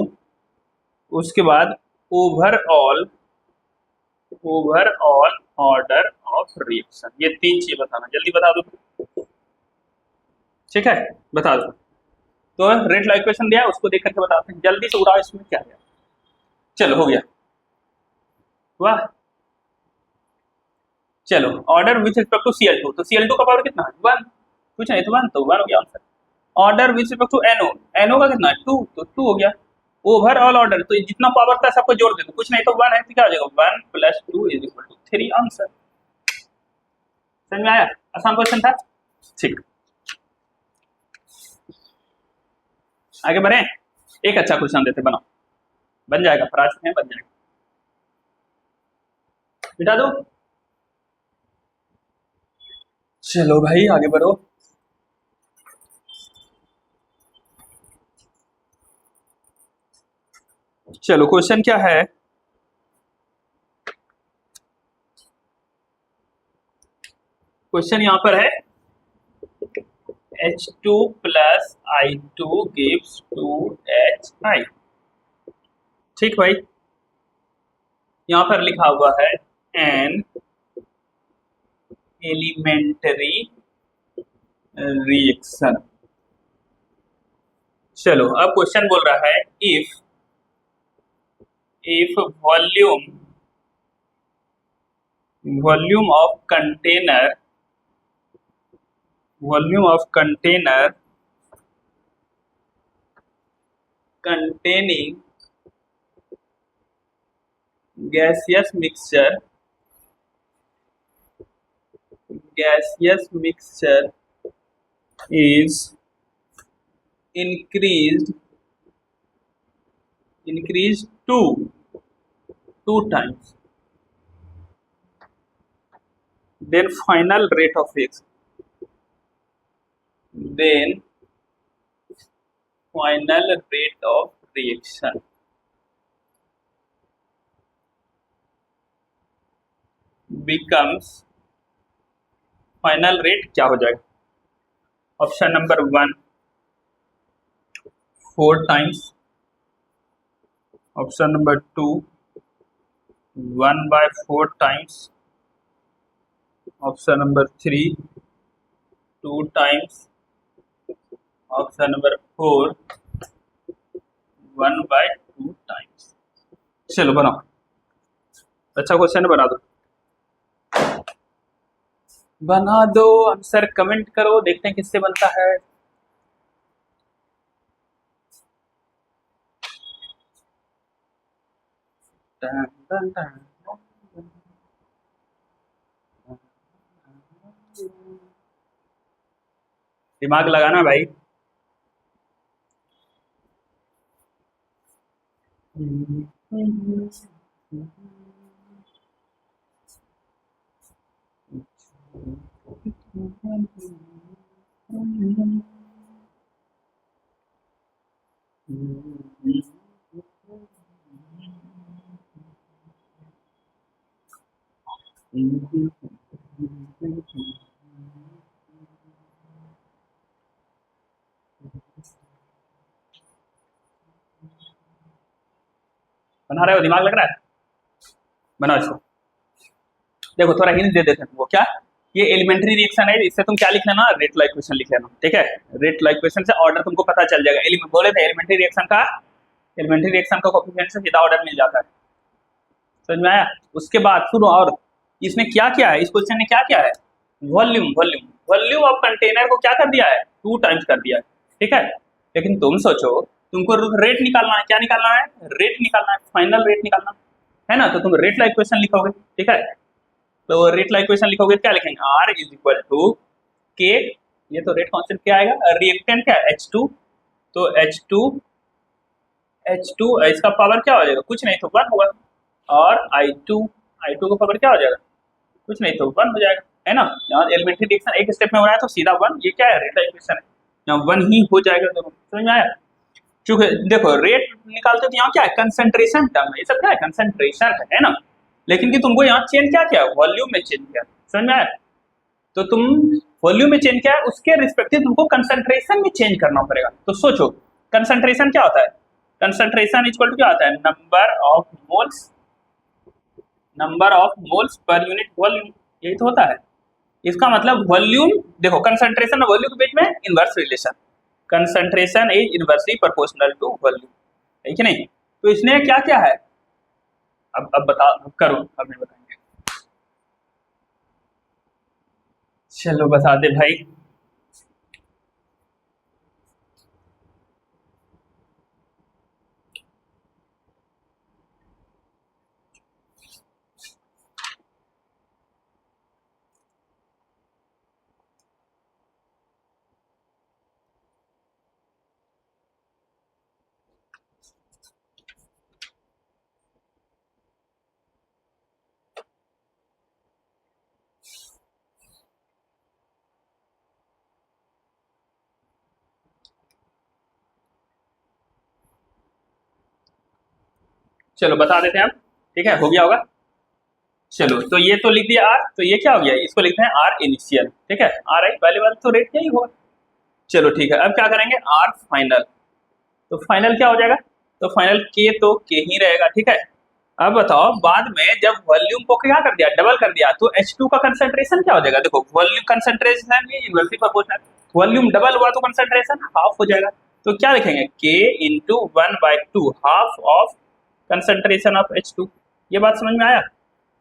उसके बाद overall, overall order of reaction, ये 3 चीज बताना, जल्दी बता दो, ठीक है, बता दो। तो रेट ला इक्वेशन दिया है, उसको देख करके बताते हैं, जल्दी से उड़ाओ इसमें क्या है। चलो हो गया, वाह, चलो order with respect to Cl2, तो Cl2 का पावर कितना है 1, कुछ नहीं तो 1, तो 1 हो गया answer. Order with respect to NO, NO का कितना है 2, तो 2 हो गया। ओवरऑल ऑर्डर, तो जितना पावर था सबको जोड़ दे, तो कुछ नहीं तो 1 है, तो क्या हो जाएगा 1 + 2 = 3, आंसर। समझ में आया, आसान क्वेश्चन था, ठीक। आगे बढ़े, एक अच्छा क्वेश्चन देते, बनाओ, बन जाएगा, फराज में बन जाएगा, बिठा दो। चलो भाई आगे बढ़ो। चलो क्वेश्चन क्या है, क्वेश्चन यहाँ पर है H2 + I2 gives 2HI, ठीक भाई, यहाँ पर लिखा हुआ है एन एलिमेंट्री रिएक्शन। चलो अब क्वेश्चन बोल रहा है if volume of container, volume of container containing gaseous mixture is increased two times, then final rate of reaction, becomes, final rate क्या हो जाएगा, option number 1 4 times, option number 2 1/4 times, option number 3 2 times, option number 4 1/2 times. चलो बनाओ, अच्छा क्वेश्चन बना दो, बना दो, आंसर कमेंट करो, देखते हैं किससे बनता है। टन, टन, टन। दिमाग लगाना भाई, बना रहे हो, दिमाग लग रहा है, बनाओ इसको। देखो थोड़ा हिंट दे देते हैं, वो क्या, ये एलिमेंट्री रिएक्शन है, इससे तुम क्या लिख लेना, रेट ला इक्वेशन लिख लेना, ठीक है, रेट ला इक्वेशन से ऑर्डर तुमको पता चल जाएगा। बोले थे एलिमेंट्री रिएक्शन का कोएफिशिएंट से सीधा ऑर्डर मिल जाता है, समझ में आया। उसके बाद सुनो, और इसमें क्या क्या है, इस क्वेश्चन ने क्या क्या है, वॉल्यूम ऑफ कंटेनर को क्या कर दिया है 2 टाइम्स कर दिया है, ठीक है। लेकिन तुम सोचो, तुमको रेट निकालना है, क्या निकालना है, रेट निकालना है, फाइनल रेट निकालना है ना, तो तुम रेट ला इक्वेशन लिखोगे, ठीक है। तो रेट ला इक्वेशन लिखोगे, क्या लिखेंगे, R = K, ये तो रेट कांस्टेंट क्या आएगा, रिएक्टेंट क्या H2, तो H2 इसका पावर क्या हो जाएगा, कुछ नहीं तो 1 होगा, और I2 का पावर क्या हो जाएगा, कुछ नहीं तो 1 हो जाएगा, है ना। यहाँ एलिमेंट्री रिएक्शन एक स्टेप में हो रहा है तो सीधा 1, ये क्या है, रेट ला इक्वेशन है। वन ही हो जाएगा दोनों, समझ में आया। चूंकि देखो रेट निकालते तो यहाँ क्या है, कंसंट्रेशन टर्म है, ये सब क्या है, कंसंट्रेशन है ना। लेकिन कि तुमको यहाँ चेंज क्या किया, वॉल्यूम में चेंज किया, समझ में आया। तो तुम वॉल्यूम में चेंज किया है, उसके रिस्पेक्टिव तुमको कंसंट्रेशन में चेंज करना पड़ेगा। तो सोचो कंसंट्रेशन क्या होता है, कंसंट्रेशन इक्वल टू क्या होता है, number of moles per unit volume, यही तो होता है। इसका मतलब वॉल्यूम, देखो कंसंट्रेशन और वॉल्यूम के बीच में inverse relation, concentration is inversely proportional to volume, है कि नहीं। तो इसने क्या क्या है, अब बता करो, अब नहीं बताएंगे, चलो बता दे भाई। चलो बता देते हैं हम, ठीक है, हो गया होगा। चलो तो ये तो लिख दिया आर, तो ये क्या हो गया, इसको लिखते हैं आर इनिशियल, ठीक है, आर आई पहले वाला तो रेट क्या ही होगा। चलो ठीक है, अब क्या करेंगे, आर फाइनल, तो फाइनल क्या हो जाएगा, तो फाइनल के तो के ही रहेगा, ठीक है। अब बताओ बाद में जब वॉल्यूम को क्या कर दिया, डबल कर दिया, तो H2 का कंसंट्रेशन क्या हो जाएगा, देखो वॉल्यूम कंसंट्रेशन ये इनवर्सली प्रोपोर्शनल, वॉल्यूम डबल हुआ तो कंसंट्रेशन हाफ हो जाएगा। तो क्या लिखेंगे, K into 1/2 half of concentration of H2, ये बात समझ में आया।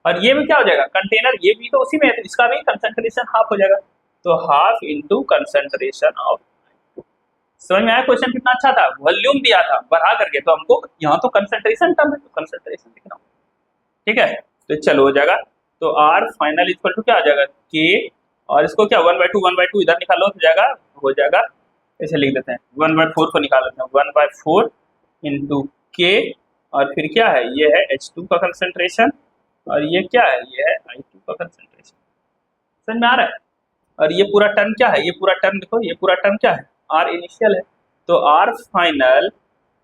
और ये भी क्या हो जाएगा, कंटेनर ये भी तो उसी में है, तो इसका भी कंसंट्रेशन हाफ हो जाएगा, तो हाफ इंटू कंसंट्रेशन ऑफ। समझ में आया क्वेश्चन कितना अच्छा था, वॉल्यूम दिया था बढ़ा करके, तो हमको यहाँ तो कंसंट्रेशन टर्म है, तो कंसंट्रेशन लिखना, ठीक है। तो चलो हो जाएगा, तो आर फाइनल इक्वल टू क्या आ जाएगा, के, और इसको क्या 1/2 इधर निकालो, हो जाएगा ऐसे लिख देते हैं, 1/4 को निकाल लेते हैं, 1/4 इंटू के, और फिर क्या है, ये है H2 का कंसंट्रेशन, और ये क्या है, ये है I2 का कंसंट्रेशन, समझ में आ रहा है। और ये पूरा टर्म क्या है, ये पूरा टर्म देखो, ये पूरा टर्म क्या है, आर इनिशियल है, तो आर फाइनल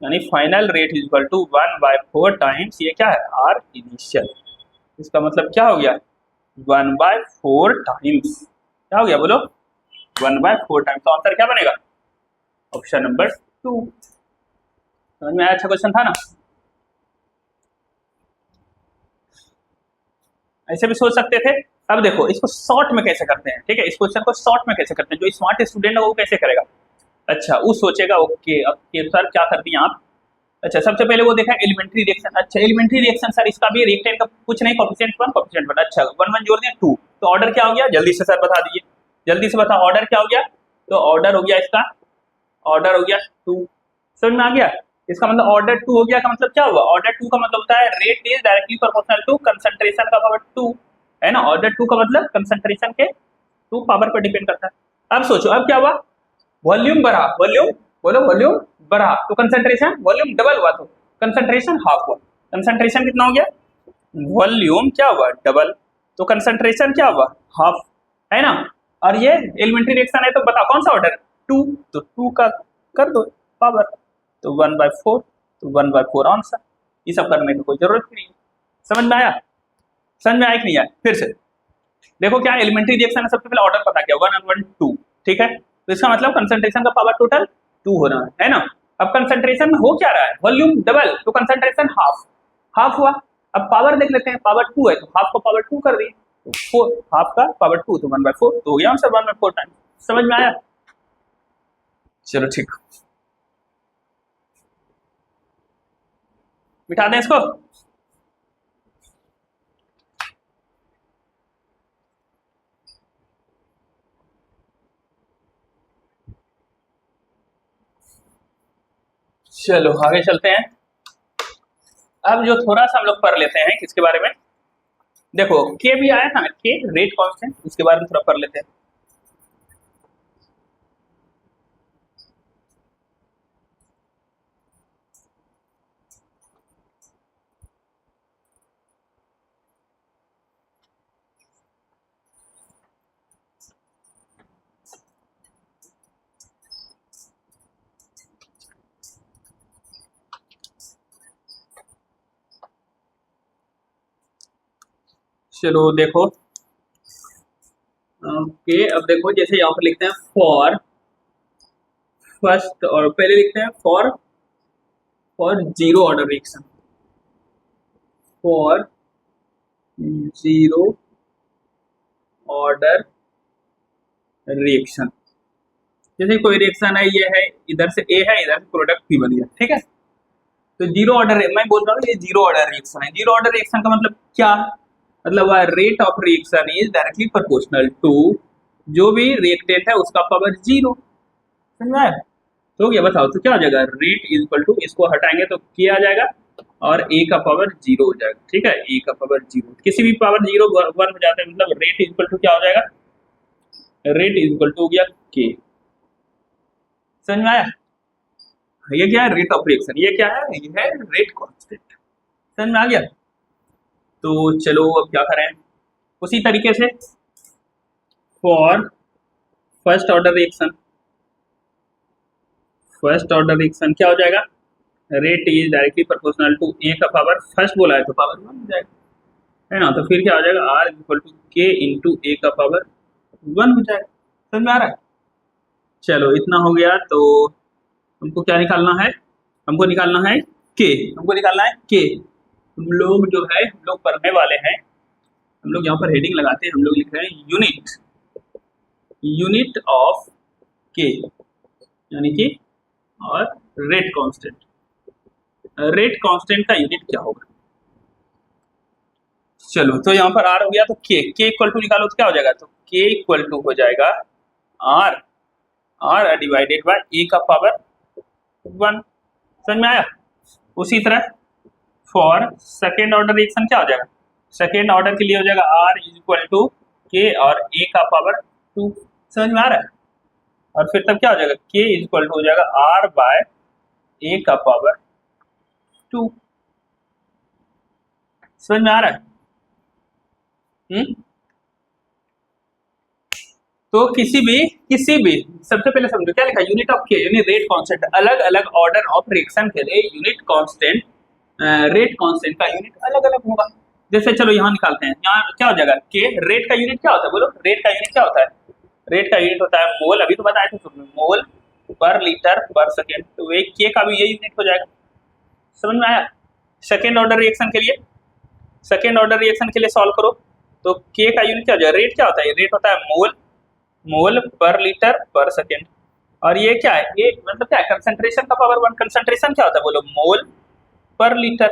यानी final rate is equal to 1/4 times ये क्या है, आर इनिशियल। इसका मतलब क्या हो गया, 1/4 टाइम्स, क्या हो गया बोलो, 1/4 टाइम्स, तो आंसर क्या बनेगा, ऑप्शन नंबर 2। समझ में आया, अच्छा क्वेश्चन था ना। ऐसे भी सोच सकते थे। अब देखो इसको शॉर्ट में कैसे करते हैं, ठीक है, इस क्वेश्चन को शॉर्ट में कैसे करते हैं, जो स्मार्ट स्टूडेंट है वो कैसे करेगा। अच्छा वो सोचेगा, ओके अब के सर क्या कर दिए आप। अच्छा सबसे पहले वो देखा एलिमेंट्री रिएक्शन, अच्छा एलिमेंट्री रिएक्शन सर इसका भी रिएक्टेंट का कुछ नहीं, कोफिशिएंट 1 कोफिशिएंट 1, अच्छा 1 1 जोड़ दिया 2, तो ऑर्डर क्या हो गया, जल्दी से सर बता दीजिए, जल्दी से बताओ ऑर्डर क्या हो गया, तो ऑर्डर हो गया इसका, ऑर्डर हो गया 2, समझ में आ गया। इसका मतलब ऑर्डर 2 हो गया का मतलब क्या हुआ, ऑर्डर 2 का मतलब होता है rate is directly proportional to concentration का पावर 2, है ना, ऑर्डर 2 का मतलब कंसंट्रेशन के 2 पावर पर डिपेंड करता है। अब सोचो अब क्या हुआ, वॉल्यूम बढ़ा, वॉल्यूम बोलो, वॉल्यूम बढ़ा तो कंसंट्रेशन, वॉल्यूम डबल हुआ तो कंसंट्रेशन हाफ हुआ, कंसंट्रेशन कितना हो गया, वॉल्यूम क्या हुआ डबल, तो कंसंट्रेशन क्या हुआ हाफ, है ना। और ये एलिमेंट्री रिएक्शन है, तो बताओ कौन सा ऑर्डर 2, तो 2 का कर दो पावर, तो 1/4, तो 1/4 आंसर, ये सब करने की कोई जरूरत नहीं है। समझ में आया, समझ में आया कि नहीं आया, फिर से देखो क्या एलिमेंट्री रिएक्शन है, सबसे पहले ऑर्डर पता किया 1 और 1 2, ठीक है, तो इसका मतलब कंसंट्रेशन का पावर टोटल 2 होना है ना। अब कंसंट्रेशन हो क्या रहा है, वॉल्यूम डबल, तो कंसंट्रेशन हाफ, हाफ हुआ। अब पावर देख लेते हैं, पावर 2 है तो हाफ को पावर 2 कर दिए, तो 4 हाफ का पावर 2, तो 1/4, तो हो गया आंसर 1/4 टाइम। समझ में आया, चलो ठीक, बिठा दें इसको। चलो आगे चलते हैं। अब जो थोड़ा सा हम लोग पढ़ लेते हैं किसके बारे में, देखो के भी आया था ना, के रेट कांस्टेंट, उसके बारे में थोड़ा पढ़ लेते हैं। चलो देखो, ओके अब देखो जैसे यहाँ पर लिखते हैं फॉर फर्स्ट, और पहले लिखते हैं for for zero order reaction, for zero order reaction. जैसे कोई रिएक्शन है, ये है इधर से ए है, इधर से प्रोडक्ट पी बन गया, ठीक है। तो जीरो ऑर्डर, मैं बोल रहा हूँ ये जीरो ऑर्डर रिएक्शन है। जीरो ऑर्डर रिएक्शन का मतलब क्या, मतलब rate of reaction is directly proportional to जो भी रिएक्टेंट है उसका पावर जीरो, समझ में आया? तो ये बताओ तो क्या हो जाएगा, रेट इज इक्वल टू, इसको हटाएंगे तो क्या आ जाएगा, और ए का पावर जीरो हो जाएगा, ठीक है। ए का पावर जीरो, किसी भी पावर जीरो वन हो जाता है, मतलब रेट इज इक्वल टू क्या हो जाएगा, रेट इज इक्वल टू हो गया के। समझ में आया? ये क्या है, रेट ऑफ रिएक्शन, ये क्या है, ये है रेट कांस्टेंट। समझ में आ गया? तो चलो अब क्या करें, उसी तरीके से for first order reaction, first order reaction क्या हो जाएगा, rate is directly proportional to A का पावर, फर्स्ट बोला है तो पावर वन हो जाएगा, है ना। तो फिर क्या हो जाएगा, आर इक्वल टू के इंटू ए का पावर वन हो जाएगा। समझ में आ रहा है? चलो इतना हो गया, तो हमको क्या निकालना है, हमको निकालना है के, हमको निकालना है के। हम लोग जो है, हम लोग पढ़ने वाले हैं, हम लोग यहाँ पर हेडिंग लगाते हैं, हम लोग लिख रहे हैं यूनिट, यूनिट ऑफ के, यानी कि और रेट कांस्टेंट, रेट कांस्टेंट का यूनिट क्या होगा। चलो तो यहाँ पर आर हो गया, तो के इक्वल टू निकालो तो क्या हो जाएगा, तो के इक्वल टू हो जाएगा आर, आर डिवाइडेड बाय ए का पावर वन। समझ में आया? उसी तरह फॉर सेकेंड ऑर्डर रिएक्शन क्या हो जाएगा, सेकेंड ऑर्डर के लिए हो जाएगा आर इज इक्वल टू के और ए का पावर टू। समझ में आ रहा है? और फिर तब क्या हो जाएगा, के इज इक्वल टू हो जाएगा आर बाय ए का पावर टू। समझ में आ रहा है? तो किसी भी सबसे पहले समझो क्या लिखा, यूनिट ऑफ के यानी रेट कांस्टेंट, अलग अलग ऑर्डर ऑफ रिएक्शन के लिए यूनिट कांस्टेंट, रेट कांस्टेंट का यूनिट अलग अलग होगा। जैसे चलो यहाँ निकालते हैं, यहाँ क्या हो जाएगा, के रेट का यूनिट क्या होता है, बोलो रेट का यूनिट क्या होता है, रेट का यूनिट होता है मोल, अभी तो बताए थे तुमने, मोल पर लीटर पर सेकेंड, तो एक के का भी यही यूनिट हो जाएगा। समझ में आया? सेकेंड ऑर्डर रिएक्शन के लिए, सेकेंड ऑर्डर रिएक्शन के लिए सॉल्व करो तो के का यूनिट क्या हो जाएगा, रेट क्या होता है, रेट होता है मोल, मोल पर लीटर पर सेकेंड। और ये क्या है, ये मतलब क्या है, कंसंट्रेशन का पावर वन। कंसंट्रेशन क्या होता है, बोलो मोल पर लीटर,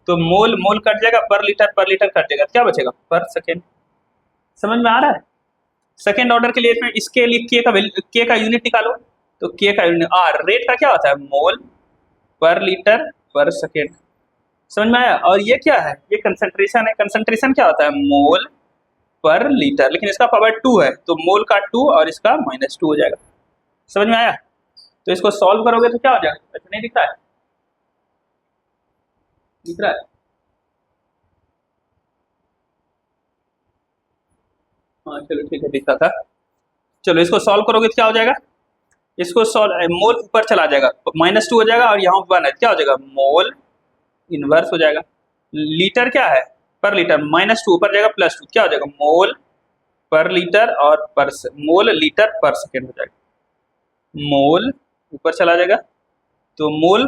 तो मोल मोल कट जाएगा, पर लीटर कट जाएगा, क्या बचेगा, पर सेकेंड। समझ में आ रहा है? सेकेंड ऑर्डर के लिए इसके लिए के का यूनिट निकालो, तो के का यूनिट आर, रेट का क्या होता है, मोल पर लीटर पर सेकेंड। समझ में आया? और ये क्या है, ये कंसंट्रेशन है, कंसंट्रेशन क्या होता है, मोल पर लीटर, लेकिन इसका पावर टू है तो मोल का टू और इसका माइनस टू हो जाएगा। समझ में आया? तो इसको सॉल्व करोगे तो क्या हो जाएगा, अच्छा नहीं दिख रहा है, दिख रहा है? हाँ चलो ठीक है, दिख रहा था। चलो इसको सॉल्व करोगे तो क्या हो जाएगा, इसको सॉल्व, मोल ऊपर चला जाएगा, माइनस टू हो जाएगा, और यहाँ वन है, क्या हो जाएगा, मोल इनवर्स हो जाएगा। लीटर क्या है, पर लीटर, माइनस टू ऊपर जाएगा, प्लस टू, क्या हो जाएगा, मोल पर लीटर और पर मोल लीटर पर सेकेंड हो जाएगा। मोल ऊपर चला जाएगा तो मोल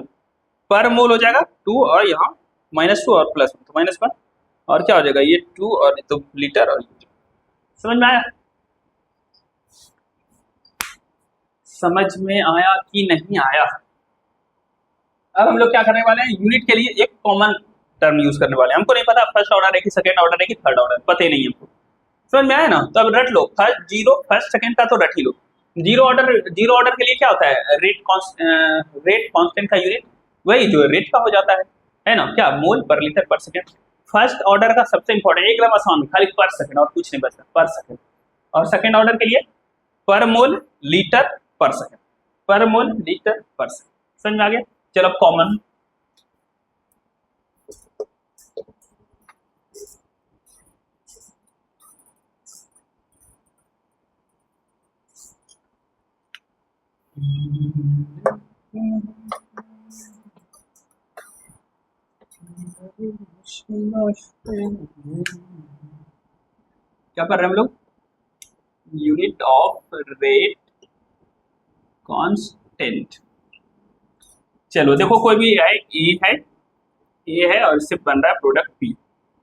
पर मोल हो जाएगा टू, और यहाँ माइनस टू और प्लस वन, तो माइनस वन, और क्या हो जाएगा, ये टू और तो लीटर और लीटर। समझ में आया? समझ में आया कि नहीं आया? अब हम लोग क्या करने वाले हैं, यूनिट के लिए एक कॉमन टर्म यूज करने वाले हैं। हमको नहीं पता फर्स्ट ऑर्डर है कि सेकेंड ऑर्डर है कि थर्ड ऑर्डर, पता ही नहीं है हमको। समझ में आया ना? तो अब रट लो, फर्स्ट जीरो, फर्स्ट सेकेंड का तो रट ही लो। जीरो ऑर्डर के लिए क्या होता है, रेट कांस्टेंट का यूनिट वही जो रेट का हो जाता है ना, क्या, मोल पर लीटर पर सेकेंड। फर्स्ट ऑर्डर का सबसे इंपॉर्टेंट, एकदम आसान, खाली पर सेकेंड और कुछ नहीं बचता, पर सेकेंड। और सेकेंड ऑर्डर के लिए पर मोल लीटर पर सेकेंड, पर मोल लीटर पर सेकेंड। समझ में आ गया? चलो कॉमन, क्या कर रहे हैं हम लोग, यूनिट ऑफ रेट कांस्टेंट। चलो देखो कोई भी है, ए है और इससे बन रहा है प्रोडक्ट पी।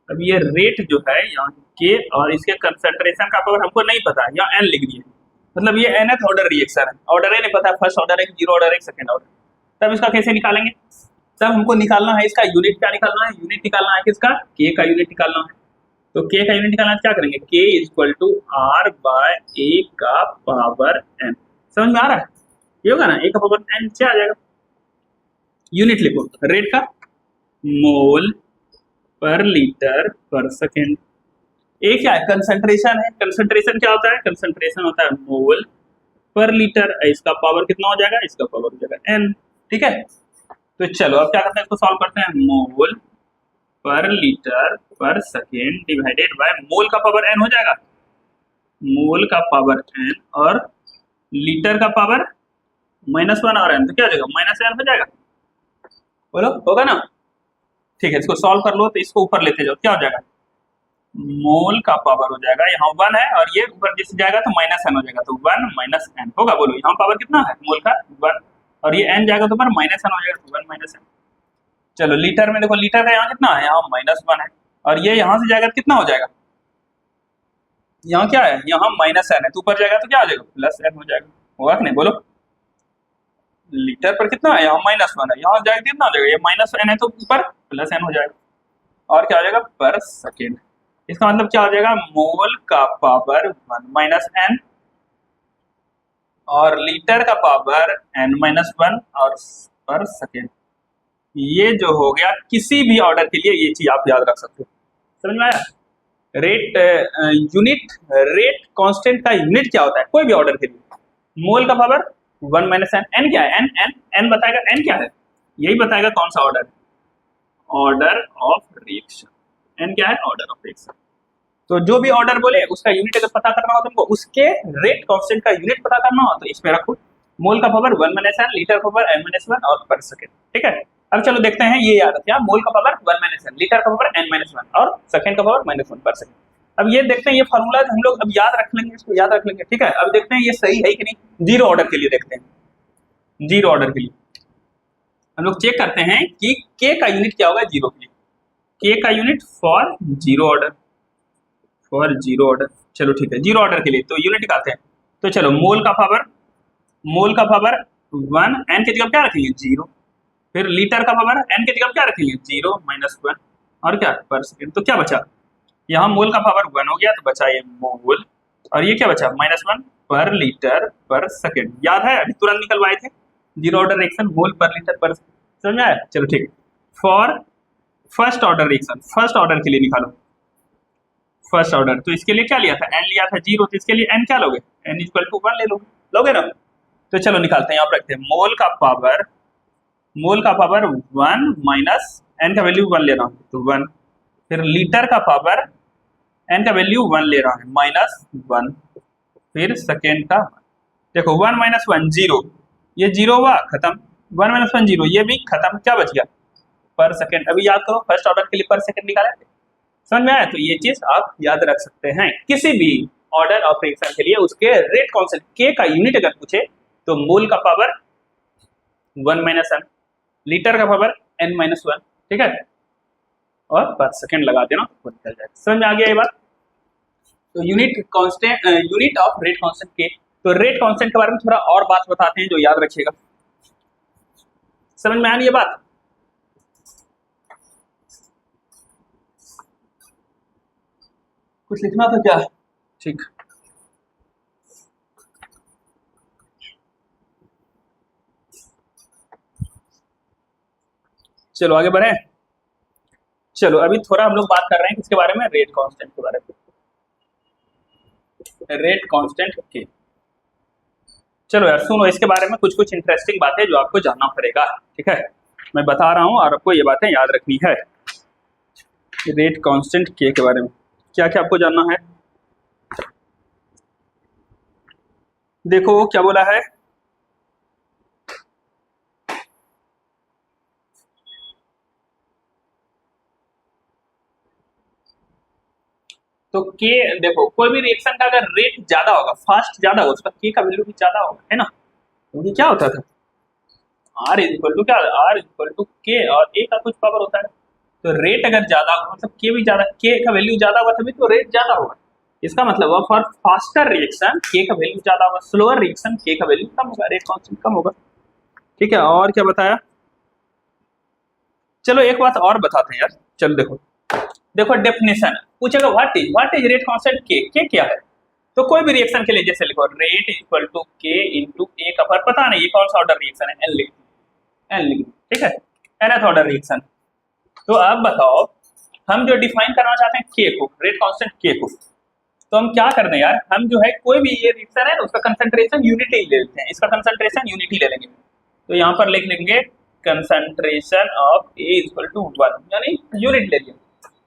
अब ये रेट जो है यहाँ के और इसके कंसंट्रेशन का पावर हमको नहीं पता, यहाँ एन लिख दिए, मतलब ये nth ऑर्डर रिएक्शन है, ऑर्डर ही नहीं पता, फर्स्ट ऑर्डर है, जीरो ऑर्डर है, सेकंड ऑर्डर। तब इसका कैसे निकालेंगे, तब हमको निकालना है इसका यूनिट, क्या निकालना है, यूनिट निकालना है किसका, के का यूनिट निकालना है। तो के का यूनिट निकालना है, क्या करेंगे, के इक्वल टू आर बाय ए का पावर एन। समझ में आ रहा है, ये होगा ना, ए का पावर एन क्या आ जाएगा। यूनिट लिखो रेट का, मोल पर लीटर पर सेकेंड। ए क्या है, कंसंट्रेशन है, कंसंट्रेशन क्या होता है, कंसंट्रेशन होता है मोल पर लीटर, इसका पावर कितना हो जाएगा, इसका पावर हो जाएगा एन। ठीक है, तो चलो अब क्या करते हैं, इसको सॉल्व करते हैं, मोल पर लीटर पर सेकेंड डिवाइडेड बाय मोल का पावर एन हो जाएगा, मोल का पावर एन और लीटर का पावर -1 और एन, तो क्या हो जाएगा, -n हो जाएगा। बोलो होगा ना, ठीक है, इसको सॉल्व कर लो, तो इसको ऊपर लेते जाओ, क्या हो जाएगा, मोल का पावर हो जाएगा, यहाँ 1 है और ये ऊपर जिससे जाएगा तो -n हो जाएगा, तो 1 - n होगा। बोलो यहाँ पावर कितना है, मोल का 1 और ये n जाएगा तो ऊपर -n हो जाएगा, तो 1 - n। चलो लीटर में देखो, लीटर का यहाँ कितना है, यहाँ -1 है और ये यहाँ से जाएगा तो कितना हो जाएगा, यहाँ क्या है, यहाँ -n है, तो ऊपर जाएगा तो क्या हो जाएगा, +n हो जाएगा, होगा कि नहीं, बोलो। लीटर पर कितना है, यहाँ -1 है, यहाँ जाएगा कितना हो जाएगा, ये -n है तो ऊपर +n हो जाएगा, और क्या हो जाएगा, पर सेकेंड। इसका मतलब क्या हो जाएगा, मोल का पावर 1 - n और लीटर का पावर n-1 और पर सेकेंड। ये जो हो गया, किसी भी ऑर्डर के लिए ये चीज आप याद रख सकते हो, समझ में आया। रेट यूनिट, रेट कांस्टेंट का यूनिट क्या होता है कोई भी ऑर्डर के लिए, मोल का पावर 1 - n। n क्या है, n बताएगा, n क्या है, यही बताएगा कौन सा order, order of reaction. n क्या है, ऑर्डर ऑफ रिएक्शन। तो जो भी ऑर्डर बोले उसका यूनिट अगर पता करना हो तुमको, उसके रेट कांस्टेंट का यूनिट पता करना हो तो इसमें रखो, मोल का पावर 1 - n, लीटर का पावर n-1 और पर सेकेंड। ठीक है, अब चलो देखते हैं, ये याद रखिए, मोल का पावर 1 - n, लीटर का पावर n-1 और सेकेंड का पावर -1 पर सेकेंड। अब ये देखते हैं, ये फार्मूला हम लोग अब याद रख लेंगे, इसको याद रख लेंगे। ठीक है, अब देखते हैं ये सही है कि नहीं। जीरो ऑर्डर के लिए देखते हैं, जीरो ऑर्डर के लिए हम लोग चेक करते हैं कि के का यूनिट क्या होगा जीरो के लिए, के का unit for zero order, for zero order. चलो ठीक है, जीरो ऑर्डर के लिए तो यूनिट निकालते हैं। तो चलो मोल का पावर 1, n के जगह क्या रखेंगे 0, फिर लीटर का पावर n के जगह क्या रखेंगे 0 - 1 और क्या पर सेकेंड। तो क्या बचा, यहाँ मोल का पावर 1 हो गया तो बचा ये मोल, और ये क्या बचा -1 पर लीटर पर सेकेंड। याद है, अभी तुरंत निकलवाए थे, जीरो ऑर्डर रिएक्शन मोल पर लीटर पर, समझ में आया। चलो ठीक है, for first order reaction, first order के लिए निकालो फर्स्ट ऑर्डर। तो इसके लिए क्या लिया था, n लिया था 0, तो इसके लिए n क्या लोगे, n = 1 ले लोगे ना। तो चलो निकालते हैं, यहाँ पर रखते हैं, मोल का पावर 1 माइनस n का वैल्यू 1 ले रहा हूँ तो 1, फिर लीटर का पावर n का वैल्यू 1 ले रहा है -1, फिर सेकेंड का देखो 1 - 1 0, ये 0 हुआ खत्म, 1 - 1 0, ये भी खत्म, क्या बच गया पर सेकेंड। अभी याद करो फर्स्ट ऑर्डर के लिए पर सेकेंड निकाला थे, समझ में आया। तो ये चीज आप याद रख सकते हैं, किसी भी ऑर्डर ऑफ रिएक्शन के लिए उसके रेट कांस्टेंट के का यूनिट अगर पूछे तो मोल का पावर 1 - n, लीटर का पावर n-1, ठीक है, और पर सेकेंड लगा देना तो निकल जाएगा। समझ में आ गया ये बात। तो unit constant, unit of rate constant के। तो रेट कांस्टेंट के बारे में थोड़ा और बात बताते हैं जो याद रखिएगा, समझ में आ रही है बात। कुछ लिखना था क्या, ठीक, चलो आगे बढ़े। चलो अभी थोड़ा हम लोग बात कर रहे हैं किसके बारे में, रेट कांस्टेंट के बारे में, रेट कांस्टेंट के। चलो यार सुनो, इसके बारे में कुछ कुछ इंटरेस्टिंग बातें जो आपको जानना पड़ेगा, ठीक है, मैं बता रहा हूँ और आपको ये बातें याद रखनी है। रेट कांस्टेंट के बारे में क्या क्या आपको जानना है, देखो क्या बोला है, तो के, देखो कोई भी रिएक्शन का अगर रेट ज्यादा होगा, फास्ट ज्यादा होगा, उसका के का वैल्यू भी ज्यादा होगा, है ना। क्योंकि क्या होता था, आर इज इक्वल टू क्या, आर इज इक्वल टू के और ए का कुछ पावर होता है। तो रेट अगर ज्यादा होगा मतलब के भी ज्यादा, के का वैल्यू ज्यादा होगा तभी तो रेट ज्यादा होगा। इसका मतलब हुआ फॉर फास्टर रिएक्शन के का वैल्यू ज्यादा होगा, स्लोअर रिएक्शन के का वैल्यू कम होगा, रेट कांस्टेंट कम होगा। ठीक है, और क्या बताया, चलो एक बात और बताते हैं यार। चलो देखो, देखो डेफिनेशन पूछेगा व्हाट इज रेट कांस्टेंट के क्या है। तो कोई भी रिएक्शन के लिए जैसे लिखो रेट इक्वल टू के इंटू ए का पर, पता नहीं ये कौन सा ऑर्डर रिएक्शन है, एन लिख, ठीक है, nth ऑर्डर रिएक्शन। तो अब बताओ, हम जो डिफाइन करना चाहते हैं के को, रेट कांस्टेंट के को, तो हम क्या करने यार, हम जो है कोई भी ये रिएक्शन है ना उसका कंसंट्रेशन यूनिटी ले लेते हैं, इसका कंसंट्रेशन यूनिटी ले लेंगे। तो यहाँ पर लिख लेंगे concentration of A equal to 1, यानी यूनिट ले लिया।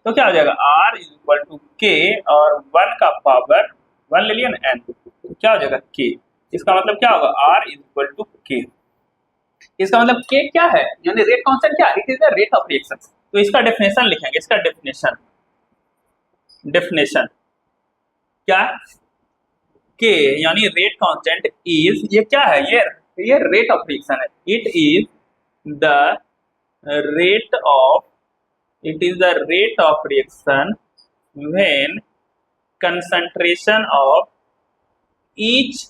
तो क्या हो जाएगा, आर इज इक्वल टू के और 1 का पावर 1 ले लिया ना, एन, तो क्या हो जाएगा के। इसका मतलब क्या होगा, आर इज इक्वल टू के। इसका मतलब के क्या है, यानी रेट कांस्टेंट क्या है, it is the rate of reaction. तो इसका डेफिनेशन लिखेंगे, इसका डेफिनेशन क्या, के यानी रेट कांस्टेंट इज, ये क्या है, ये रेट ऑफ रिएक्शन है, it is the rate of, it is the rate of reaction when concentration of each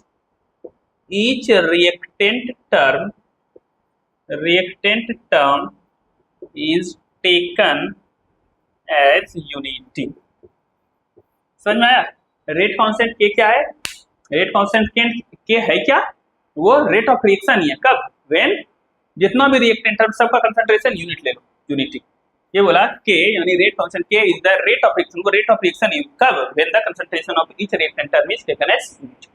reactant term is taken as unity। समझ में आया, रेट कांस्टेंट के क्या है, रेट कांस्टेंट के है क्या, वो रेट ऑफ रिएक्शन ही है। कब, व्हेन जितना भी रिएक्टेंट टर्म सबका कंसंट्रेशन यूनिट ले लो, यूनिटी। ये बोला के यानी rate constant k is the rate of reaction, वो रेट ऑफ रिएक्शन है कब, when the concentration of each reactant term is taken as unit.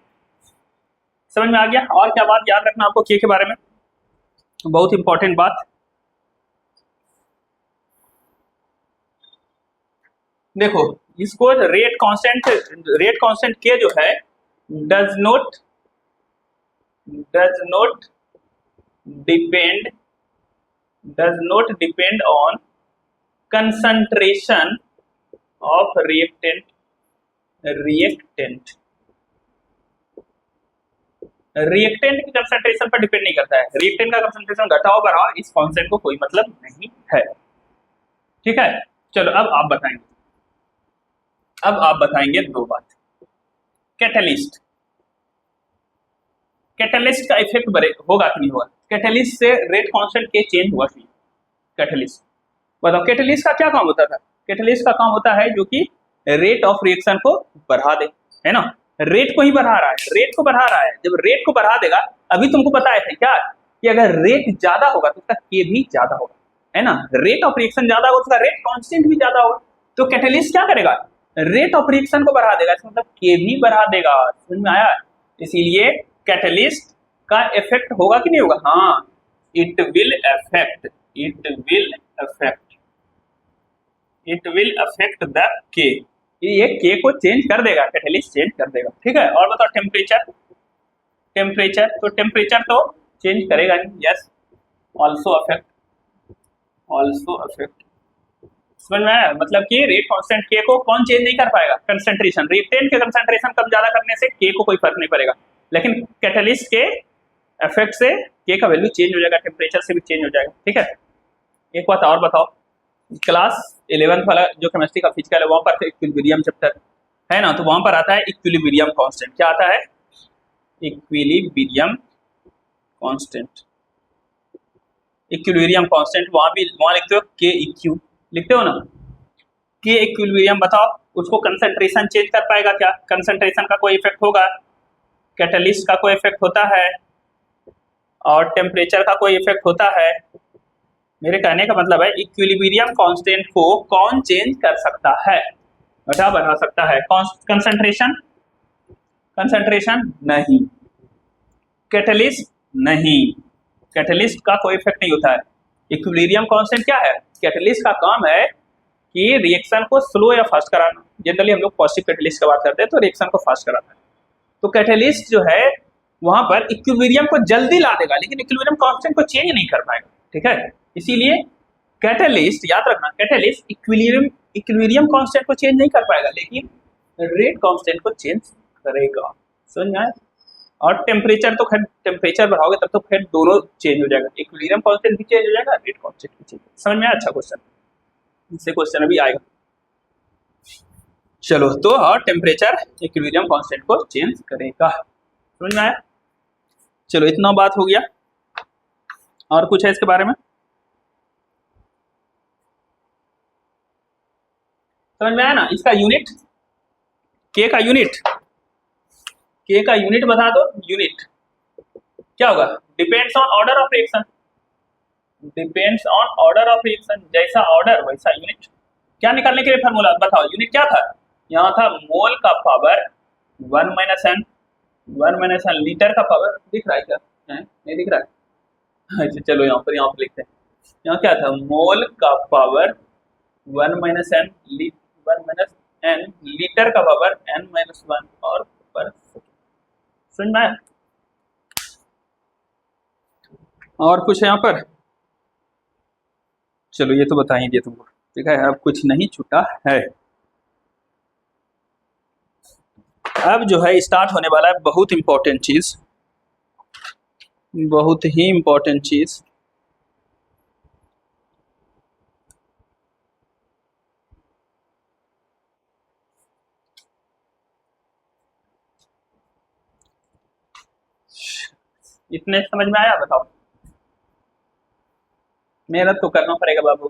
समझ में आ गया। और क्या बात याद रखना आपको के बारे में, बहुत इंपॉर्टेंट बात, देखो इसको रेट कांस्टेंट के जो है does not depend on concentration of reactant की कंसंट्रेशन पर डिपेंड नहीं करता है। रिएक्टेंट का कंसंट्रेशन घटाओ बढ़ाओ, इस कॉन्सेप्ट को कोई मतलब नहीं है। ठीक है, चलो अब आप बताएंगे दो बात। कैटलिस्ट का इफेक्ट होगा कि नहीं होगा, कैटलिस्ट से रेट कांस्टेंट के चेंज हुआ कि कैटलिस्ट, बताओ कैटलिस्ट का क्या काम होता था। कैटलिस्ट का काम होता है जो कि रेट ऑफ रिएक्शन को बढ़ा दे, है ना, रेट को ही बढ़ा रहा है, रेट को बढ़ा रहा है। जब रेट को बढ़ा देगा, अभी तुमको पता है क्या कि अगर रेट ज्यादा होगा तो उसका के भी ज्यादा होगा, है ना, रेट ऑफ रिएक्शन ज्यादा होगा तो उसका रेट कांस्टेंट भी ज्यादा होगा। तो कैटलिस्ट क्या करेगा, रेट ऑफ रिएक्शन को बढ़ा देगा, इसका मतलब के भी बढ़ा देगा। समझ में आया, इसीलिए कैटलिस्ट का इफेक्ट होगा कि नहीं होगा, हाँ, इट विल अफेक्ट द के, ये के को चेंज कर देगा, कैटलिस्ट चेंज कर देगा। ठीक है, और बताओ टेम्परेचर, तो टेम्परेचर तो चेंज करेगा नहीं, यस, ऑल्सो अफेक्ट। समझ में आया, मतलब कि रेट कांस्टेंट के को कौन चेंज नहीं कर पाएगा, कंसंट्रेशन, रिएक्टेंट के कंसंट्रेशन कम ज्यादा करने से के को कोई फर्क नहीं पड़ेगा, लेकिन कैटलिस्ट के इफेक्ट से के का वैल्यू चेंज हो जाएगा, टेम्परेचर से भी चेंज हो जाएगा। ठीक है, एक बात और बताओ, क्लास 11th वाला जो केमिस्ट्री का फिजिकल है वहां पर इक्विलिब्रियम चैप्टर है ना, तो वहां पर आता है इक्विलिब्रियम कांस्टेंट। क्या आता है, इक्विलिब्रियम कांस्टेंट, वहां लिखते हो के इक्यू, लिखते हो ना, के इक्विलिब्रियम। बताओ उसको कंसंट्रेशन चेंज कर पाएगा क्या, कंसंट्रेशन का कोई इफेक्ट होगा, कैटलिस्ट का कोई इफेक्ट होता है और टेम्परेचर का कोई इफेक्ट होता है। मेरे कहने का मतलब है इक्विलिब्रियम कांस्टेंट को कौन चेंज कर सकता है, घटा बढ़ा सकता है, कंसंट्रेशन नहीं, कैटलिस्ट नहीं, कैटलिस्ट का कोई इफेक्ट नहीं होता है। इक्विलिब्रियम कांस्टेंट क्या है, कैटलिस्ट का काम है कि रिएक्शन को स्लो या फास्ट कराना। जनरली हम लोग पॉजिटिव कैटलिस्ट की बात करते हैं तो रिएक्शन को फास्ट कराता है। तो कैटलिस्ट जो है वहां पर इक्विलिब्रियम को जल्दी ला देगा, लेकिन इक्विलिब्रियम कांस्टेंट को चेंज नहीं कर पाएगा। ठीक है, इसीलिए कैटलिस्ट, याद रखना, कैटलिस्ट इक्विलिब्रियम कांस्टेंट को चेंज नहीं कर पाएगा, लेकिन रेट कांस्टेंट को चेंज करेगा। समझ में आया? और टेम्परेचर तो खैर टेम्परेचर बढ़ाओगे तब तो फिर दोनों चेंज हो जाएगा, इक्विलिब्रियम कांस्टेंट भी चेंज हो जाएगा, रेट कांस्टेंट भी चेंज। समझ में आया? अच्छा क्वेश्चन, इससे क्वेश्चन अभी आएगा। चलो तो और टेम्परेचर इक्विलिब्रियम कांस्टेंट को चेंज करेगा। समझ में आया? चलो इतना बात हो गया। और कुछ है इसके बारे में? समझ में आया ना? इसका यूनिट, के का यूनिट, के का यूनिट बता दो। यूनिट क्या होगा? Depends on order of reaction, depends on order of reaction, जैसा ऑर्डर वैसा यूनिट। क्या निकालने के लिए फॉर्मूला बताओ? यूनिट क्या था? यहाँ था मोल का power 1 minus n, 1 minus n litre का पावर। दिख रहा है क्या? नहीं दिख रहा है? अच्छा चलो यहाँ पर लिखते हैं। यहाँ क्या था? मोल का power 1 minus n, 1 minus n litre का पावर n माइनस 1 और पर सेकेंड। समझ में आया? और कुछ है यहाँ पर? चलो ये तो बता ही दिया तुमको, ठीक है। अब कुछ नहीं छूटा है। अब जो है स्टार्ट होने वाला है बहुत इंपॉर्टेंट चीज, बहुत ही इंपॉर्टेंट चीज। इतने समझ में आया? बताओ। मेहनत तो करना पड़ेगा बाबू,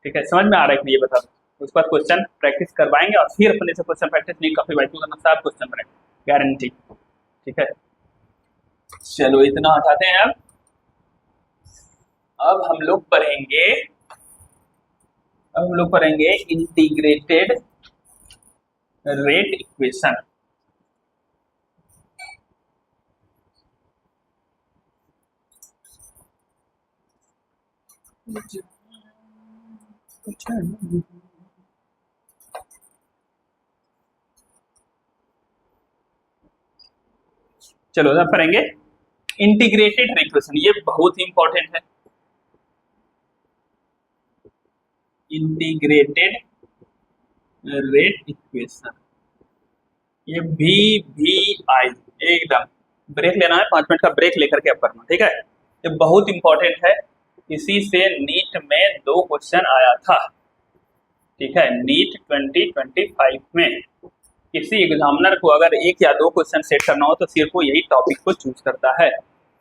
ठीक है। समझ में आ रहा है कि ये बता दो, उसके बाद क्वेश्चन प्रैक्टिस करवाएंगे और फिर अपने से क्वेश्चन प्रैक्टिस नहीं काफी बाइकों करना, सब क्वेश्चन बनेगा गारंटी, ठीक है। चलो इतना हटाते हैं। अब हम लोग पढ़ेंगे इंटीग्रेटेड रेट इक्वेशन। चलो अब पढ़ेंगे इंटीग्रेटेड रेट इक्वेशन, ये बहुत ही इंपॉर्टेंट है। इंटीग्रेटेड रेट इक्वेशन, ये VVI, एकदम ब्रेक लेना है, 5 मिनट का ब्रेक लेकर के अब करना, ठीक है। ये बहुत इंपॉर्टेंट है, इसी से नीट में 2 क्वेश्चन आया था, ठीक है। नीट 2025 में किसी एग्जामिनर को अगर 1 या 2 क्वेश्चन सेट करना हो तो सिर्फ वो यही टॉपिक को चूज करता है,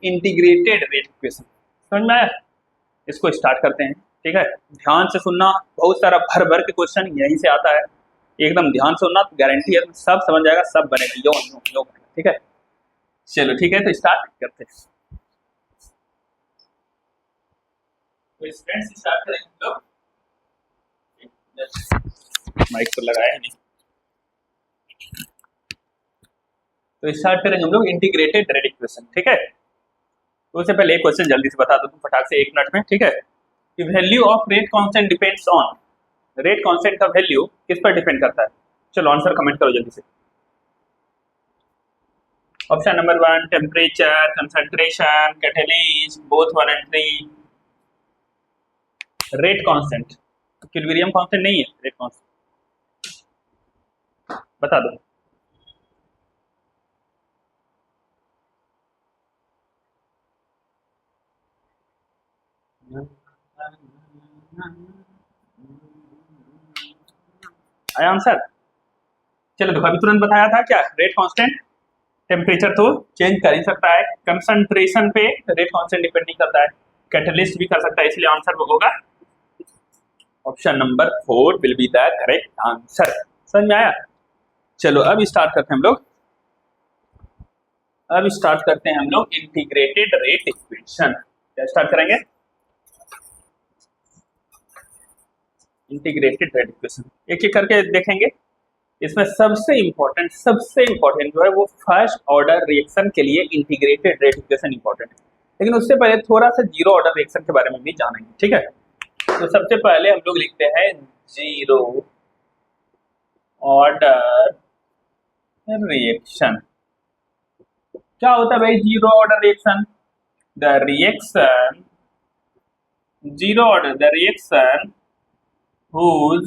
इंटीग्रेटेड रेट इक्वेशन। समझ में आया? इसको स्टार्ट करते हैं, ठीक है। ध्यान से सुनना, बहुत सारा भर भर के क्वेश्चन यहीं से आता है, एकदम ध्यान से सुनना, गारंटी है सब समझ जाएगा, सब बनेगा, यो, ठीक है। चलो ठीक है, तो स्टार्ट करते हैं। तो स्टूडेंट्स स्टार्ट करेंगे लोग, माइक पर लगाया है नहीं, तो स्टार्ट करेंगे हम लोग इंटीग्रेटेड रेट इक्वेशन, ठीक है। तो उससे पहले एक क्वेश्चन जल्दी से बता दो तुम फटाक से 1 मिनट में, ठीक है। कि value of rate constant depends on, rate constant का वैल्यू किस पर डिपेंड करता है? चलो आंसर कमेंट करो जल्दी से। Option number 1 temperature, concentration, catalyst, both 1 and 3। Rate constant, equilibrium constant नहीं है, रेट कांस्टेंट, बता दो। आया आंसर? चलो देखो अभी तुरंत बताया था क्या, रेट कांस्टेंट टेम्परेचर तो चेंज कर ही सकता है, कंसंट्रेशन पे रेट कांस्टेंट डिपेंड नहीं करता है, कैटलिस्ट भी कर सकता है, इसलिए आंसर वो होगा option number 4 will be the correct answer. समझ में आया? चलो अब स्टार्ट करते हैं हम लोग इंटीग्रेटेड रेट इक्वेशन। क्या स्टार्ट करेंगे? इंटीग्रेटेड रेट इक्वेशन एक एक करके देखेंगे। इसमें सबसे इंपॉर्टेंट जो है वो फर्स्ट ऑर्डर रिएक्शन के लिए इंटीग्रेटेड रेट इक्वेशन इंपॉर्टेंट है, लेकिन उससे पहले थोड़ा सा जीरो ऑर्डर रिएक्शन के बारे में भी जानेंगे, ठीक है। तो सबसे पहले हम लोग लिखते हैं जीरो ऑर्डर रिएक्शन। क्या होता है भाई zero order reaction? The reaction whose